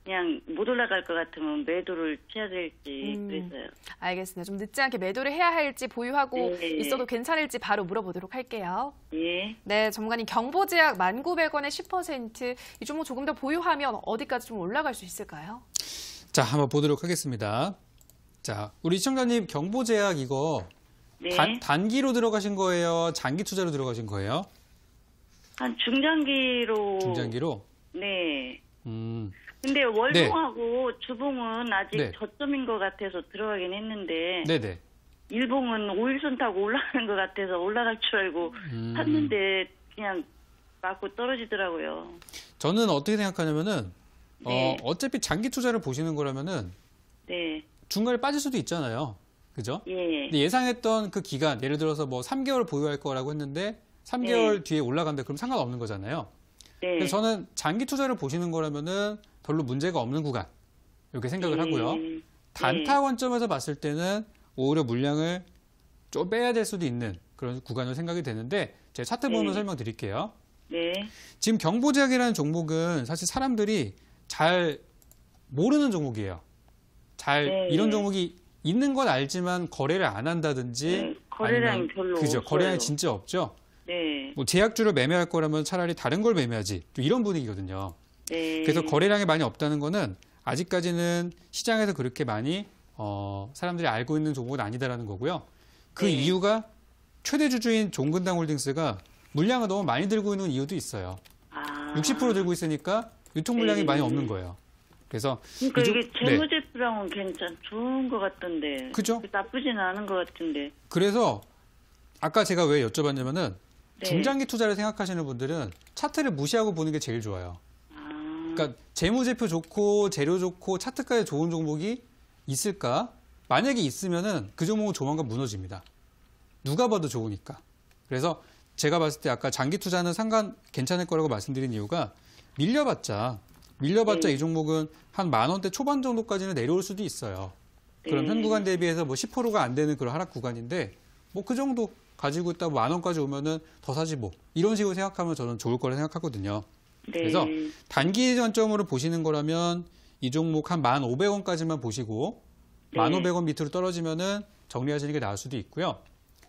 그냥 못 올라갈 것 같으면 매도를 해야 될지 그랬어요. 알겠습니다. 좀 늦지 않게 매도를 해야 할지 보유하고 네. 있어도 괜찮을지 바로 물어보도록 할게요. 예. 네, 전문가님 경보제약 1,900원에 10%. 이 종목 조금 더 보유하면 어디까지 좀 올라갈 수 있을까요? 자, 한번 보도록 하겠습니다. 자, 우리 시청자님 경보제약 이거 네. 단기로 들어가신 거예요? 장기 투자로 들어가신 거예요? 한 중장기로. 중장기로? 네. 음. 근데 월봉하고 주봉은 아직 네. 저점인 것 같아서 들어가긴 했는데. 네네. 일봉은 5일선 타고 올라가는 것 같아서 올라갈 줄 알고 샀는데 그냥 맞고 떨어지더라고요. 저는 어떻게 생각하냐면은 네. 어차피 장기 투자를 보시는 거라면은 네. 중간에 빠질 수도 있잖아요. 그죠? 예. 근데 예상했던 그 기간, 예를 들어서 뭐 3개월 보유할 거라고 했는데 3개월 뒤에 올라간다 그럼 상관없는 거잖아요. 네. 그래서 저는 장기 투자를 보시는 거라면은 별로 문제가 없는 구간 이렇게 생각을 하고요. 단타 관점에서 봤을 때는 오히려 물량을 좀 빼야 될 수도 있는 그런 구간으로 생각이 되는데 제가 차트 보면 설명드릴게요. 네. 지금 경보제약이라는 종목은 사실 사람들이 잘 모르는 종목이에요. 이런 종목이 있는 건 알지만 거래를 안 한다든지 거래량이 아니면, 별로 그죠? 없어요. 거래량이 진짜 없죠. 네. 뭐 제약주를 매매할 거라면 차라리 다른 걸 매매하지. 또 이런 분위기거든요. 네. 그래서 거래량이 많이 없다는 거는 아직까지는 시장에서 그렇게 많이 사람들이 알고 있는 종목은 아니다라는 거고요. 그 네. 이유가 최대 주주인 종근당홀딩스가 물량을 너무 많이 들고 있는 이유도 있어요. 60% 들고 있으니까 유통 물량이 많이 없는 거예요. 그래서 그러니까 이게 네. 재무제표랑은 좋은 것 같던데. 그죠? 나쁘지는 않은 것 같은데. 그래서 아까 제가 왜 여쭤봤냐면은 네. 중장기 투자를 생각하시는 분들은 차트를 무시하고 보는 게 제일 좋아요. 그러니까 재무제표 좋고 재료 좋고 차트까지 좋은 종목이 있을까? 만약에 있으면은 그 종목은 조만간 무너집니다. 누가 봐도 좋으니까. 그래서 제가 봤을 때 아까 장기 투자는 괜찮을 거라고 말씀드린 이유가 밀려봤자 이 종목은 한 10,000원대 초반 정도까지는 내려올 수도 있어요. 그럼 현 구간 대비해서 뭐 10%가 안 되는 그런 하락 구간인데 뭐 그 정도 가지고 있다 10,000원까지 오면은 더 사지 뭐 이런 식으로 생각하면 저는 좋을 거라 생각하거든요. 네. 그래서 단기 관점으로 보시는 거라면 이 종목 한 1,500원까지만 보시고 1,500원 밑으로 떨어지면은 정리하시는 게 나을 수도 있고요.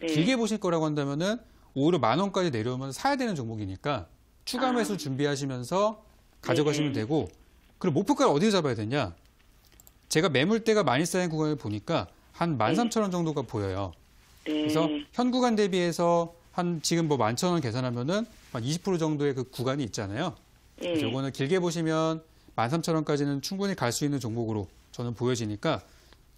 네. 길게 보실 거라고 한다면은 오히려 10,000원까지 내려오면 사야 되는 종목이니까 추가 매수 준비하시면서 가져가시면 되고 그리고 목표가를 어디에 잡아야 되냐? 제가 매물대가 많이 쌓인 구간을 보니까 한 13,000원 정도가 보여요. 그래서 현 구간 대비해서 한 지금 뭐 11,000원 계산하면은 한 20% 정도의 그 구간이 있잖아요. 그래서 이거는 길게 보시면 13,000원까지는 충분히 갈 수 있는 종목으로 저는 보여지니까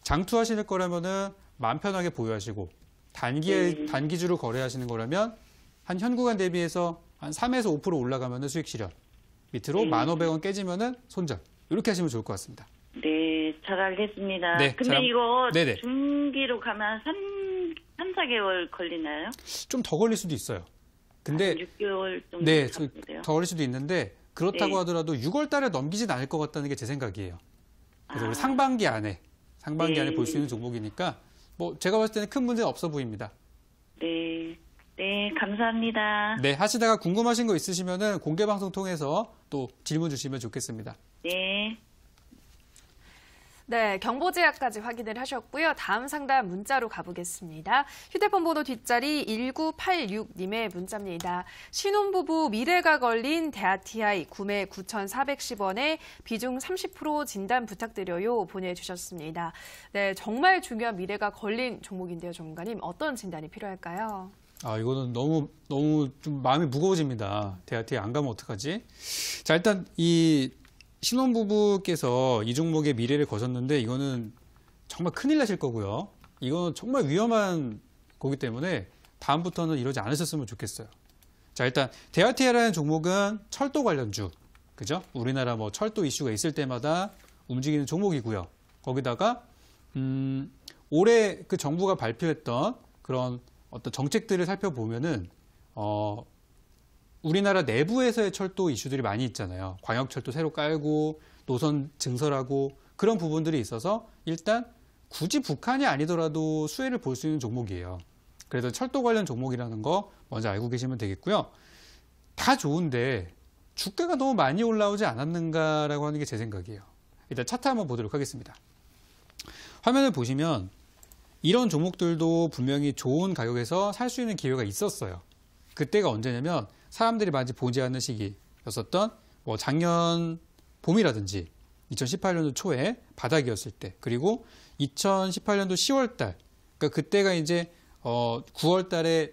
장투하실 거라면은 마음 편하게 보유하시고 단기주로 거래하시는 거라면 한 현 구간 대비해서 한 3에서 5% 올라가면은 수익 실현. 밑으로 1,500원 깨지면은 손절. 이렇게 하시면 좋을 것 같습니다. 네, 잘 알겠습니다. 네, 근데 이거 네네. 중기로 가면 3, 4개월 걸리나요? 좀 더 걸릴 수도 있어요. 근데 6개월 정도 네, 잡는데요. 더 걸릴 수도 있는데 그렇다고 네. 하더라도 6월 달에 넘기진 않을 것 같다는 게 제 생각이에요. 그래서 우리 상반기 안에 볼 수 있는 종목이니까 뭐 제가 봤을 때는 큰 문제는 없어 보입니다. 네. 네, 감사합니다. 네, 하시다가 궁금하신 거 있으시면은 공개 방송 통해서 또 질문 주시면 좋겠습니다. 네. 네, 경보제약까지 확인을 하셨고요. 다음 상담 문자로 가보겠습니다. 휴대폰 번호 뒷자리 1986님의 문자입니다. 신혼부부 미래가 걸린 대하TI 구매 9,410원에 비중 30% 진단 부탁드려요 보내주셨습니다. 네, 정말 중요한 미래가 걸린 종목인데요, 전문가님. 어떤 진단이 필요할까요? 이거는 너무 좀 마음이 무거워집니다. 대하TI 안 가면 어떡하지? 자, 일단 이 신혼부부께서 이 종목의 미래를 거셨는데 이거는 정말 큰일 나실 거고요. 이거는 정말 위험한 거기 때문에 다음부터는 이러지 않으셨으면 좋겠어요. 자, 일단 대하TI라는 종목은 철도 관련주, 그죠? 우리나라 뭐 철도 이슈가 있을 때마다 움직이는 종목이고요. 거기다가 올해 그 정부가 발표했던 그런 어떤 정책들을 살펴보면은 우리나라 내부에서의 철도 이슈들이 많이 있잖아요. 광역철도 새로 깔고 노선 증설하고 그런 부분들이 있어서 일단 굳이 북한이 아니더라도 수혜를 볼 수 있는 종목이에요. 그래서 철도 관련 종목이라는 거 먼저 알고 계시면 되겠고요. 다 좋은데 주가가 너무 많이 올라오지 않았는가라고 하는 게 제 생각이에요. 일단 차트 한번 보도록 하겠습니다. 화면을 보시면 이런 종목들도 분명히 좋은 가격에서 살 수 있는 기회가 있었어요. 그때가 언제냐면 사람들이 많이 보지 않는 시기였었던 뭐 작년 봄이라든지 2018년도 초에 바닥이었을 때, 그리고 2018년도 10월 달, 그러니까 그때가 이제 9월 달에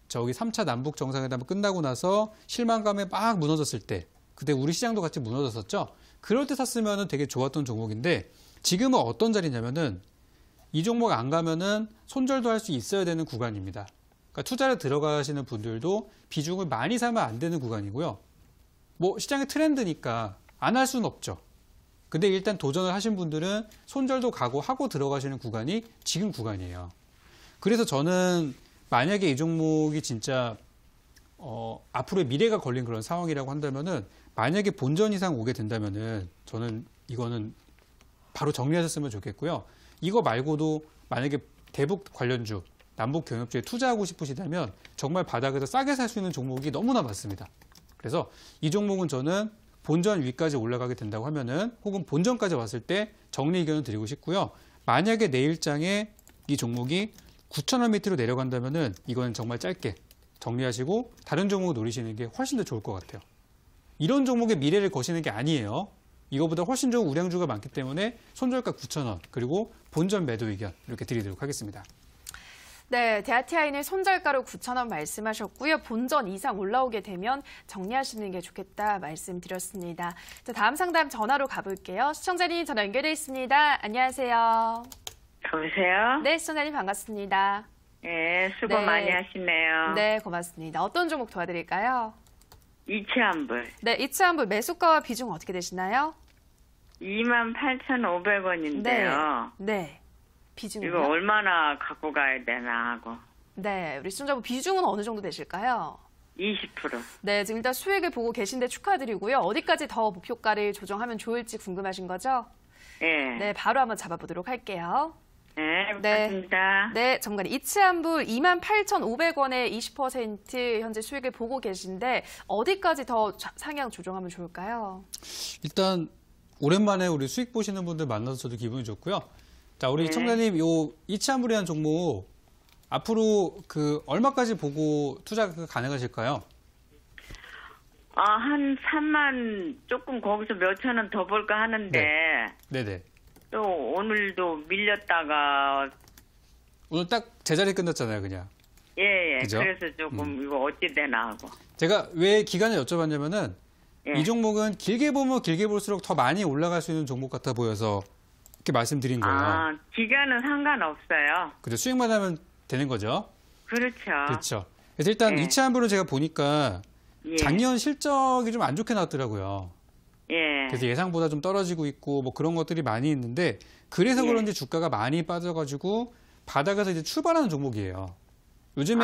저기 3차 남북 정상회담 끝나고 나서 실망감에 막 무너졌을 때, 그때 우리 시장도 같이 무너졌었죠. 그럴 때 샀으면 되게 좋았던 종목인데 지금은 어떤 자리냐면은 이 종목 안 가면은 손절도 할 수 있어야 되는 구간입니다. 그러니까 투자를 들어가시는 분들도 비중을 많이 사면 안 되는 구간이고요. 뭐 시장의 트렌드니까 안 할 수는 없죠. 근데 일단 도전을 하신 분들은 손절도 각오하고 들어가시는 구간이 지금 구간이에요. 그래서 저는 만약에 이 종목이 진짜 앞으로의 미래가 걸린 그런 상황이라고 한다면은 만약에 본전 이상 오게 된다면은 저는 이거는 바로 정리하셨으면 좋겠고요. 이거 말고도 만약에 대북 관련주, 남북 경협주에 투자하고 싶으시다면 정말 바닥에서 싸게 살 수 있는 종목이 너무나 많습니다. 그래서 이 종목은 저는 본전 위까지 올라가게 된다고 하면은 혹은 본전까지 왔을 때 정리 의견을 드리고 싶고요. 만약에 내일장에 이 종목이 9,000원 밑으로 내려간다면은 이거는 정말 짧게 정리하시고 다른 종목 노리시는 게 훨씬 더 좋을 것 같아요. 이런 종목의 미래를 거시는 게 아니에요. 이거보다 훨씬 좋은 우량주가 많기 때문에 손절가 9,000원 그리고 본전 매도 의견 이렇게 드리도록 하겠습니다. 네, 대하TI는 손절가로 9,000원 말씀하셨고요. 본전 이상 올라오게 되면 정리하시는 게 좋겠다 말씀드렸습니다. 자, 다음 상담 전화로 가볼게요. 시청자님 전화 연결돼 있습니다. 안녕하세요. 여보세요? 네, 시청자님 반갑습니다. 네, 수고 네. 많이 하시네요. 네, 고맙습니다. 어떤 종목 도와드릴까요? 이치환불. 네, 이치환불 매수가와 비중 어떻게 되시나요? 28,500원인데요. 네. 비중은요? 이거 얼마나 갖고 가야 되나 하고. 네, 우리 시청자분 비중은 어느 정도 되실까요? 20%. 네, 지금 일단 수익을 보고 계신데 축하드리고요. 어디까지 더 목표가를 조정하면 좋을지 궁금하신 거죠? 네. 네, 바로 한번 잡아보도록 할게요. 네, 고맙습니다. 네, 전문가님. 이치환불 28,500원에 20% 현재 수익을 보고 계신데 어디까지 더 상향 조정하면 좋을까요? 일단 오랜만에 우리 수익 보시는 분들 만나서 저도 기분이 좋고요. 자, 우리 네. 청자님 요 이치환불이라는 종목 앞으로 그 얼마까지 보고 투자가 가능하실까요? 한 3만 조금 거기서 몇천 원 더 볼까 하는데 네네. 또 오늘도 밀렸다가 오늘 딱 제자리 끝났잖아요, 그냥. 예. 그죠? 그래서 조금 이거 어찌 되나 하고. 제가 왜 기간을 여쭤봤냐면은 예. 이 종목은 길게 보면 길게 볼수록 더 많이 올라갈 수 있는 종목 같아 보여서 이렇게 말씀드린 거예요. 아, 기간은 상관없어요. 그죠? 수익만 하면 되는 거죠. 그렇죠. 그렇죠. 그래서 일단 예. 이차 환불은 제가 보니까 예. 작년 실적이 좀 안 좋게 나왔더라고요. 예. 그래서 예상보다 좀 떨어지고 있고 뭐 그런 것들이 많이 있는데 그래서 예. 그런지 주가가 많이 빠져가지고 바닥에서 이제 출발하는 종목이에요. 요즘에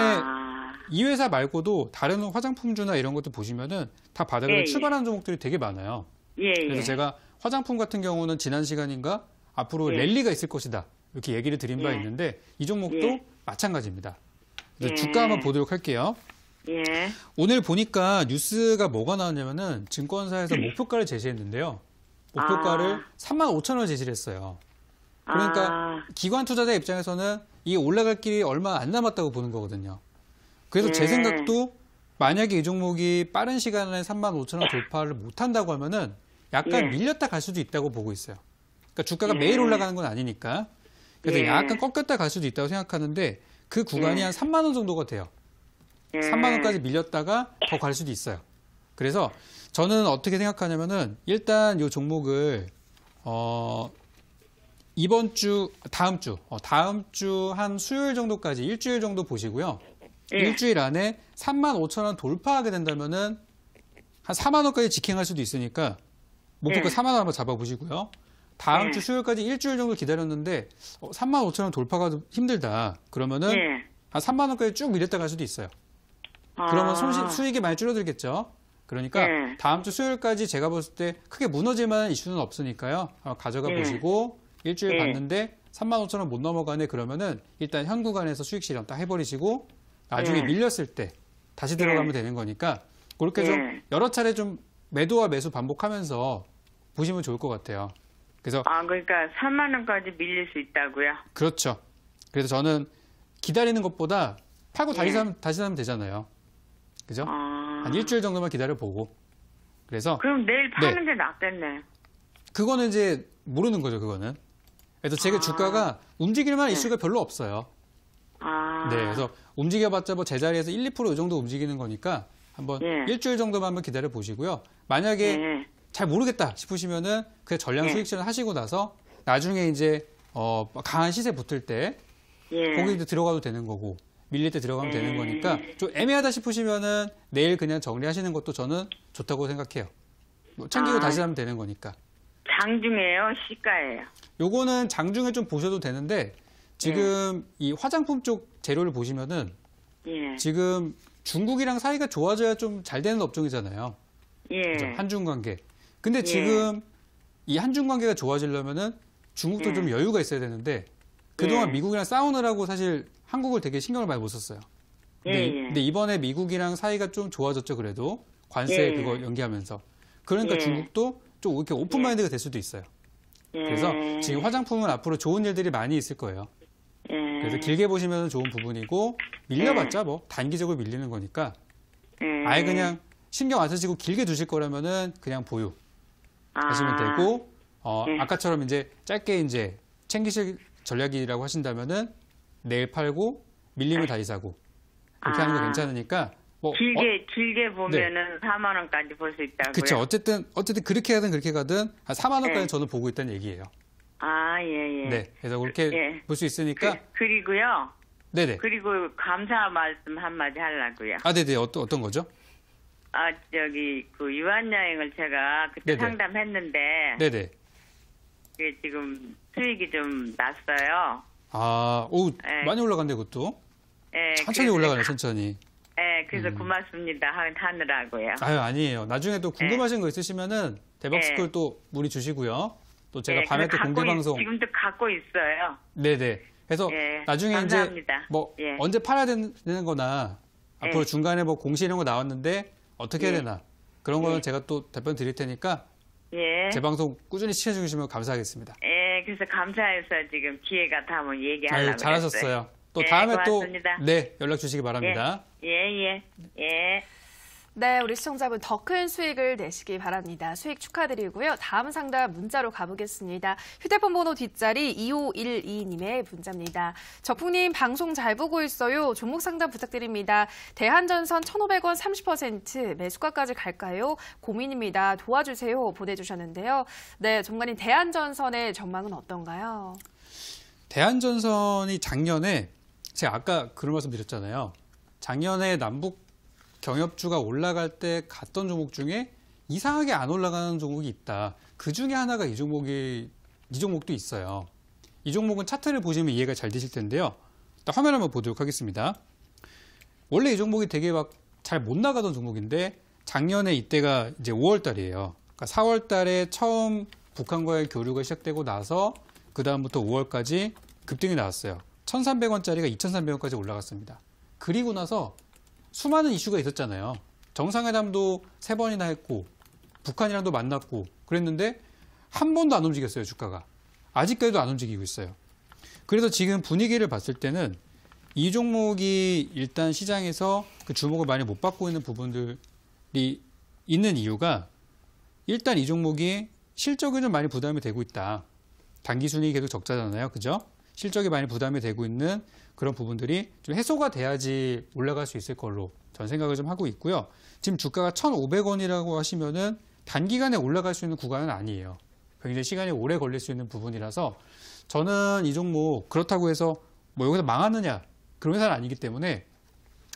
이 회사 말고도 다른 화장품주나 이런 것도 보시면은 다 바닥에서 예, 예. 출발하는 종목들이 되게 많아요. 예, 그래서 예. 제가 화장품 같은 경우는 지난 시간인가 앞으로 예. 랠리가 있을 것이다 이렇게 얘기를 드린 바 예. 있는데 이 종목도 예. 마찬가지입니다. 그래서 예. 주가 한번 보도록 할게요. 예. 오늘 보니까 뉴스가 뭐가 나왔냐면은 증권사에서 목표가를 제시했는데요. 목표가를 35,000원을 제시를 했어요. 그러니까 기관 투자자 입장에서는 이게 올라갈 길이 얼마 안 남았다고 보는 거거든요. 그래서 제 예. 생각도 만약에 이 종목이 빠른 시간 안에 35,000원 돌파를 못한다고 하면은 약간 예. 밀렸다 갈 수도 있다고 보고 있어요. 그러니까 주가가 예. 매일 올라가는 건 아니니까. 그래서 예. 약간 꺾였다 갈 수도 있다고 생각하는데 그 구간이 예. 한 3만 원 정도가 돼요. 예. 3만 원까지 밀렸다가 더 갈 수도 있어요. 그래서 저는 어떻게 생각하냐면은 일단 이 종목을 이번 주, 다음 주 한 수요일 정도까지 일주일 정도 보시고요. 예. 일주일 안에 35,000원 돌파하게 된다면은 한 4만 원까지 직행할 수도 있으니까 목표가 예. 4만 원 한번 잡아보시고요. 다음 예. 주 수요일까지 일주일 정도 기다렸는데 35,000원 돌파가 좀 힘들다. 그러면은 예. 한 3만 원까지 쭉 밀렸다 갈 수도 있어요. 그러면 수익이 많이 줄어들겠죠. 그러니까 예. 다음 주 수요일까지 제가 봤을 때 크게 무너질 만한 이슈는 없으니까요. 가져가 예. 보시고 일주일 예. 봤는데 35,000원 못 넘어가네 그러면은 일단 현 구간에서 수익 실현 딱 해버리시고 나중에 예. 밀렸을 때 다시 들어가면 되는 거니까 그렇게 예. 좀 여러 차례 좀 매도와 매수 반복하면서 보시면 좋을 것 같아요. 그래서 그러니까 3만 원까지 밀릴 수 있다고요? 그렇죠. 그래서 저는 기다리는 것보다 팔고 예. 다시 사면 되잖아요. 그죠? 아. 한 일주일 정도만 기다려보고. 그래서 그럼 내일 파는 게 낫겠네. 그거는 이제 모르는 거죠, 그거는. 그래서 제가 주가가 움직일 만한 이슈가 별로 없어요. 네, 그래서 움직여봤자 뭐 제자리에서 1, 2%이 정도 움직이는 거니까 한번 예. 일주일 정도만 한번 기다려 보시고요. 만약에 예. 잘 모르겠다 싶으시면은 그냥 전량 예. 수익 실현 하시고 나서 나중에 이제 강한 시세 붙을 때 예. 거기 이제 들어가도 되는 거고 밀릴 때 들어가면 되는 거니까 좀 애매하다 싶으시면은 내일 그냥 정리하시는 것도 저는 좋다고 생각해요. 뭐 챙기고 다시 하면 되는 거니까. 장중이에요? 시가예요? 요거는 장중에 좀 보셔도 되는데 지금 이 화장품 쪽 재료를 보시면은 예. 지금 중국이랑 사이가 좋아져야 좀 잘 되는 업종이잖아요. 예. 그죠? 한중 관계. 근데 지금 이 한중 관계가 좋아지려면은 중국도 좀 여유가 있어야 되는데 그동안 예. 미국이랑 싸우느라고 사실 한국을 되게 신경을 많이 못 썼어요. 근데 이번에 미국이랑 사이가 좀 좋아졌죠, 그래도. 관세 예. 그거 연기하면서. 그러니까 예. 중국도 좀 이렇게 오픈마인드가 될 수도 있어요. 그래서 지금 화장품은 앞으로 좋은 일들이 많이 있을 거예요. 그래서 길게 보시면 좋은 부분이고 밀려봤자 뭐 단기적으로 밀리는 거니까 아예 그냥 신경 안 쓰시고 길게 두실 거라면은 그냥 보유 하시면 되고 아까처럼 이제 짧게 이제 챙기실 전략이라고 하신다면은 내일 팔고 밀리면 다시 사고 그렇게 하는 거 괜찮으니까 뭐 길게 보면은 4만 원까지 볼 수 있다고요? 그렇죠. 어쨌든 그렇게 가든 그렇게 가든 한 4만 원까지 네. 저는 보고 있다는 얘기예요. 예. 네, 그래서 그렇게 예. 볼 수 있으니까 그리고요. 네네. 그리고 감사 말씀 한마디 하려고요. 네네. 어떤 거죠? 그 유한 여행을 제가 그때 네네. 상담했는데 네네. 그게 지금 수익이 좀 났어요. 오 많이 올라간대 그것도. 예, 천천히 그래서 올라가네 천천히. 그래서 고맙습니다 하느라고요. 아니에요. 나중에 또 궁금하신 거 있으시면은 대박스쿨 또 문의 주시고요. 또 제가 밤에 또 공개 방송. 지금도 갖고 있어요. 네네. 그래서 나중에 감사합니다. 이제 뭐 언제 팔아야 되는 거나 앞으로 중간에 뭐 공시 이런 거 나왔는데 어떻게 해야 되나 그런 거는 제가 또 답변 드릴 테니까 제 방송 꾸준히 시청해주시면 감사하겠습니다. 그래서 감사해서 지금 기회가 닿으면 얘기하려고 잘하셨어요. 또 다음에 고맙습니다. 또 연락 주시기 바랍니다. 예. 네, 우리 시청자분 더 큰 수익을 내시기 바랍니다. 수익 축하드리고요. 다음 상담 문자로 가보겠습니다. 휴대폰 번호 뒷자리 2512님의 문자입니다. 적풍님 방송 잘 보고 있어요. 종목 상담 부탁드립니다. 대한전선 1,500원 30% 매수가까지 갈까요? 고민입니다. 도와주세요. 보내주셨는데요. 네, 전문가님 대한전선의 전망은 어떤가요? 대한전선이 작년에 제가 아까 그런 말씀 드렸잖아요. 작년에 남북 경협주가 올라갈 때 갔던 종목 중에 이상하게 안 올라가는 종목이 있다. 그 중에 하나가 이 종목도 있어요. 이 종목은 차트를 보시면 이해가 잘 되실 텐데요. 일단 화면 한번 보도록 하겠습니다. 원래 이 종목이 되게 막 잘 못 나가던 종목인데 작년에 이때가 이제 5월 달이에요. 그러니까 4월 달에 처음 북한과의 교류가 시작되고 나서 그 다음부터 5월까지 급등이 나왔어요. 1,300원짜리가 2,300원까지 올라갔습니다. 그리고 나서 수많은 이슈가 있었잖아요. 정상회담도 3번이나 했고 북한이랑도 만났고 그랬는데 한 번도 안 움직였어요. 주가가. 아직까지도 안 움직이고 있어요. 그래서 지금 분위기를 봤을 때는 이 종목이 일단 시장에서 그 주목을 많이 못 받고 있는 부분들이 있는 이유가 일단 이 종목이 실적이 좀 많이 부담이 되고 있다. 단기순이익이 계속 적자잖아요. 그죠? 실적이 많이 부담이 되고 있는 그런 부분들이 좀 해소가 돼야지 올라갈 수 있을 걸로 전 생각을 좀 하고 있고요. 지금 주가가 1,500원이라고 하시면은 단기간에 올라갈 수 있는 구간은 아니에요. 굉장히 시간이 오래 걸릴 수 있는 부분이라서 저는 이 종목 그렇다고 해서 뭐 여기서 망하느냐 그런 회사는 아니기 때문에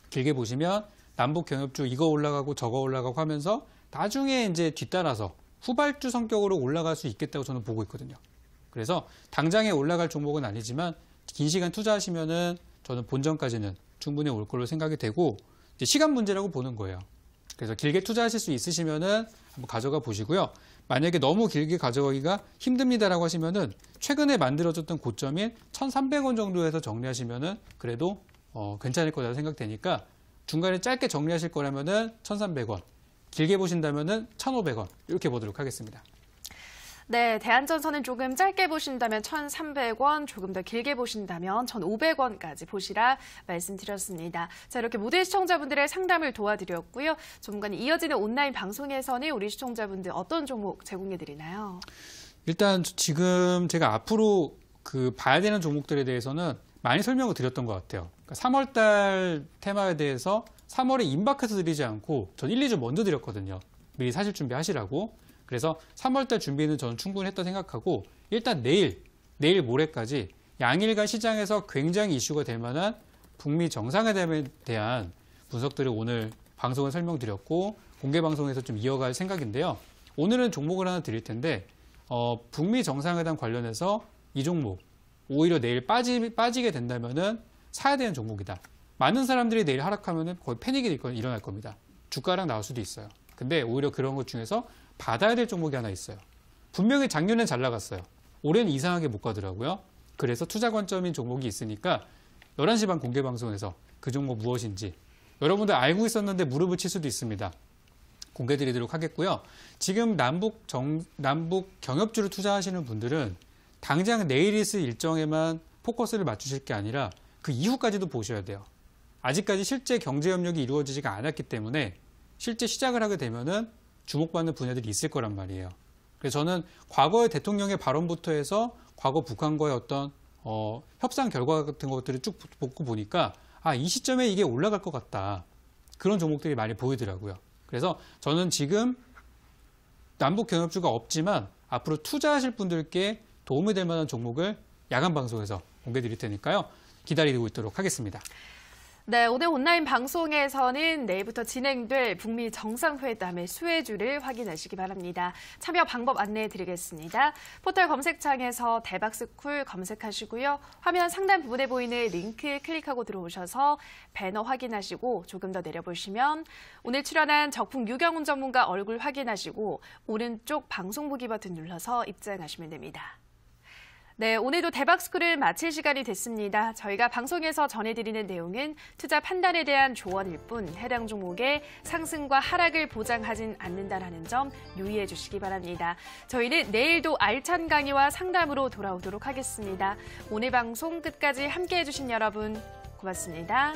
길게 보시면 남북 경협주 이거 올라가고 저거 올라가고 하면서 나중에 이제 뒤따라서 후발주 성격으로 올라갈 수 있겠다고 저는 보고 있거든요. 그래서 당장에 올라갈 종목은 아니지만 긴 시간 투자하시면은 저는 본전까지는 충분히 올 걸로 생각이 되고 이제 시간 문제라고 보는 거예요. 그래서 길게 투자하실 수 있으시면은 한번 가져가 보시고요. 만약에 너무 길게 가져가기가 힘듭니다라고 하시면은 최근에 만들어졌던 고점인 1,300원 정도에서 정리하시면은 그래도 괜찮을 거라고 생각되니까 중간에 짧게 정리하실 거라면은 1,300원, 길게 보신다면은 1,500원 이렇게 보도록 하겠습니다. 네, 대한전선은 조금 짧게 보신다면 1,300원, 조금 더 길게 보신다면 1,500원까지 보시라 말씀드렸습니다. 자, 이렇게 모든 시청자분들의 상담을 도와드렸고요. 전문가님, 이어지는 온라인 방송에서는 우리 시청자분들 어떤 종목 제공해드리나요? 일단 지금 제가 앞으로 봐야 되는 종목들에 대해서는 많이 설명을 드렸던 것 같아요. 그러니까 3월달 테마에 대해서 3월에 임박해서 드리지 않고 전 1, 2주 먼저 드렸거든요. 미리 사실 준비하시라고. 그래서 3월달 준비는 저는 충분히 했다 생각하고 일단 내일 모레까지 양일간 시장에서 굉장히 이슈가 될 만한 북미 정상회담에 대한 분석들을 오늘 방송을 설명드렸고 공개 방송에서 좀 이어갈 생각인데요. 오늘은 종목을 하나 드릴 텐데 북미 정상회담 관련해서 이 종목 오히려 내일 빠지게 된다면은 사야 되는 종목이다. 많은 사람들이 내일 하락하면은 거의 패닉이 일어날 겁니다. 주가랑 나올 수도 있어요. 근데 오히려 그런 것 중에서 받아야 될 종목이 하나 있어요. 분명히 작년엔 잘 나갔어요. 올해는 이상하게 못 가더라고요. 그래서 투자 관점인 종목이 있으니까 11시 반 공개 방송에서 그 종목 무엇인지 여러분들 알고 있었는데 무릎을 칠 수도 있습니다. 공개 드리도록 하겠고요. 지금 남북 경협주를 투자하시는 분들은 당장 내일 있을 일정에만 포커스를 맞추실 게 아니라 그 이후까지도 보셔야 돼요. 아직까지 실제 경제 협력이 이루어지지가 않았기 때문에 실제 시작을 하게 되면은 주목받는 분야들이 있을 거란 말이에요. 그래서 저는 과거의 대통령의 발언부터 해서 과거 북한과의 어떤 협상 결과 같은 것들을 쭉 보고 보니까 이 시점에 이게 올라갈 것 같다. 그런 종목들이 많이 보이더라고요. 그래서 저는 지금 남북 경협주가 없지만 앞으로 투자하실 분들께 도움이 될 만한 종목을 야간 방송에서 공개 드릴 테니까요. 기다리고 있도록 하겠습니다. 네, 오늘 온라인 방송에서는 내일부터 진행될 북미 정상회담의 수혜주를 확인하시기 바랍니다. 참여 방법 안내해 드리겠습니다. 포털 검색창에서 대박스쿨 검색하시고요. 화면 상단 부분에 보이는 링크 클릭하고 들어오셔서 배너 확인하시고 조금 더 내려보시면 오늘 출연한 적풍 유경훈 전문가 얼굴 확인하시고 오른쪽 방송 보기 버튼 눌러서 입장하시면 됩니다. 네, 오늘도 대박스쿨을 마칠 시간이 됐습니다. 저희가 방송에서 전해드리는 내용은 투자 판단에 대한 조언일 뿐 해당 종목의 상승과 하락을 보장하진 않는다는 점 유의해 주시기 바랍니다. 저희는 내일도 알찬 강의와 상담으로 돌아오도록 하겠습니다. 오늘 방송 끝까지 함께해 주신 여러분 고맙습니다.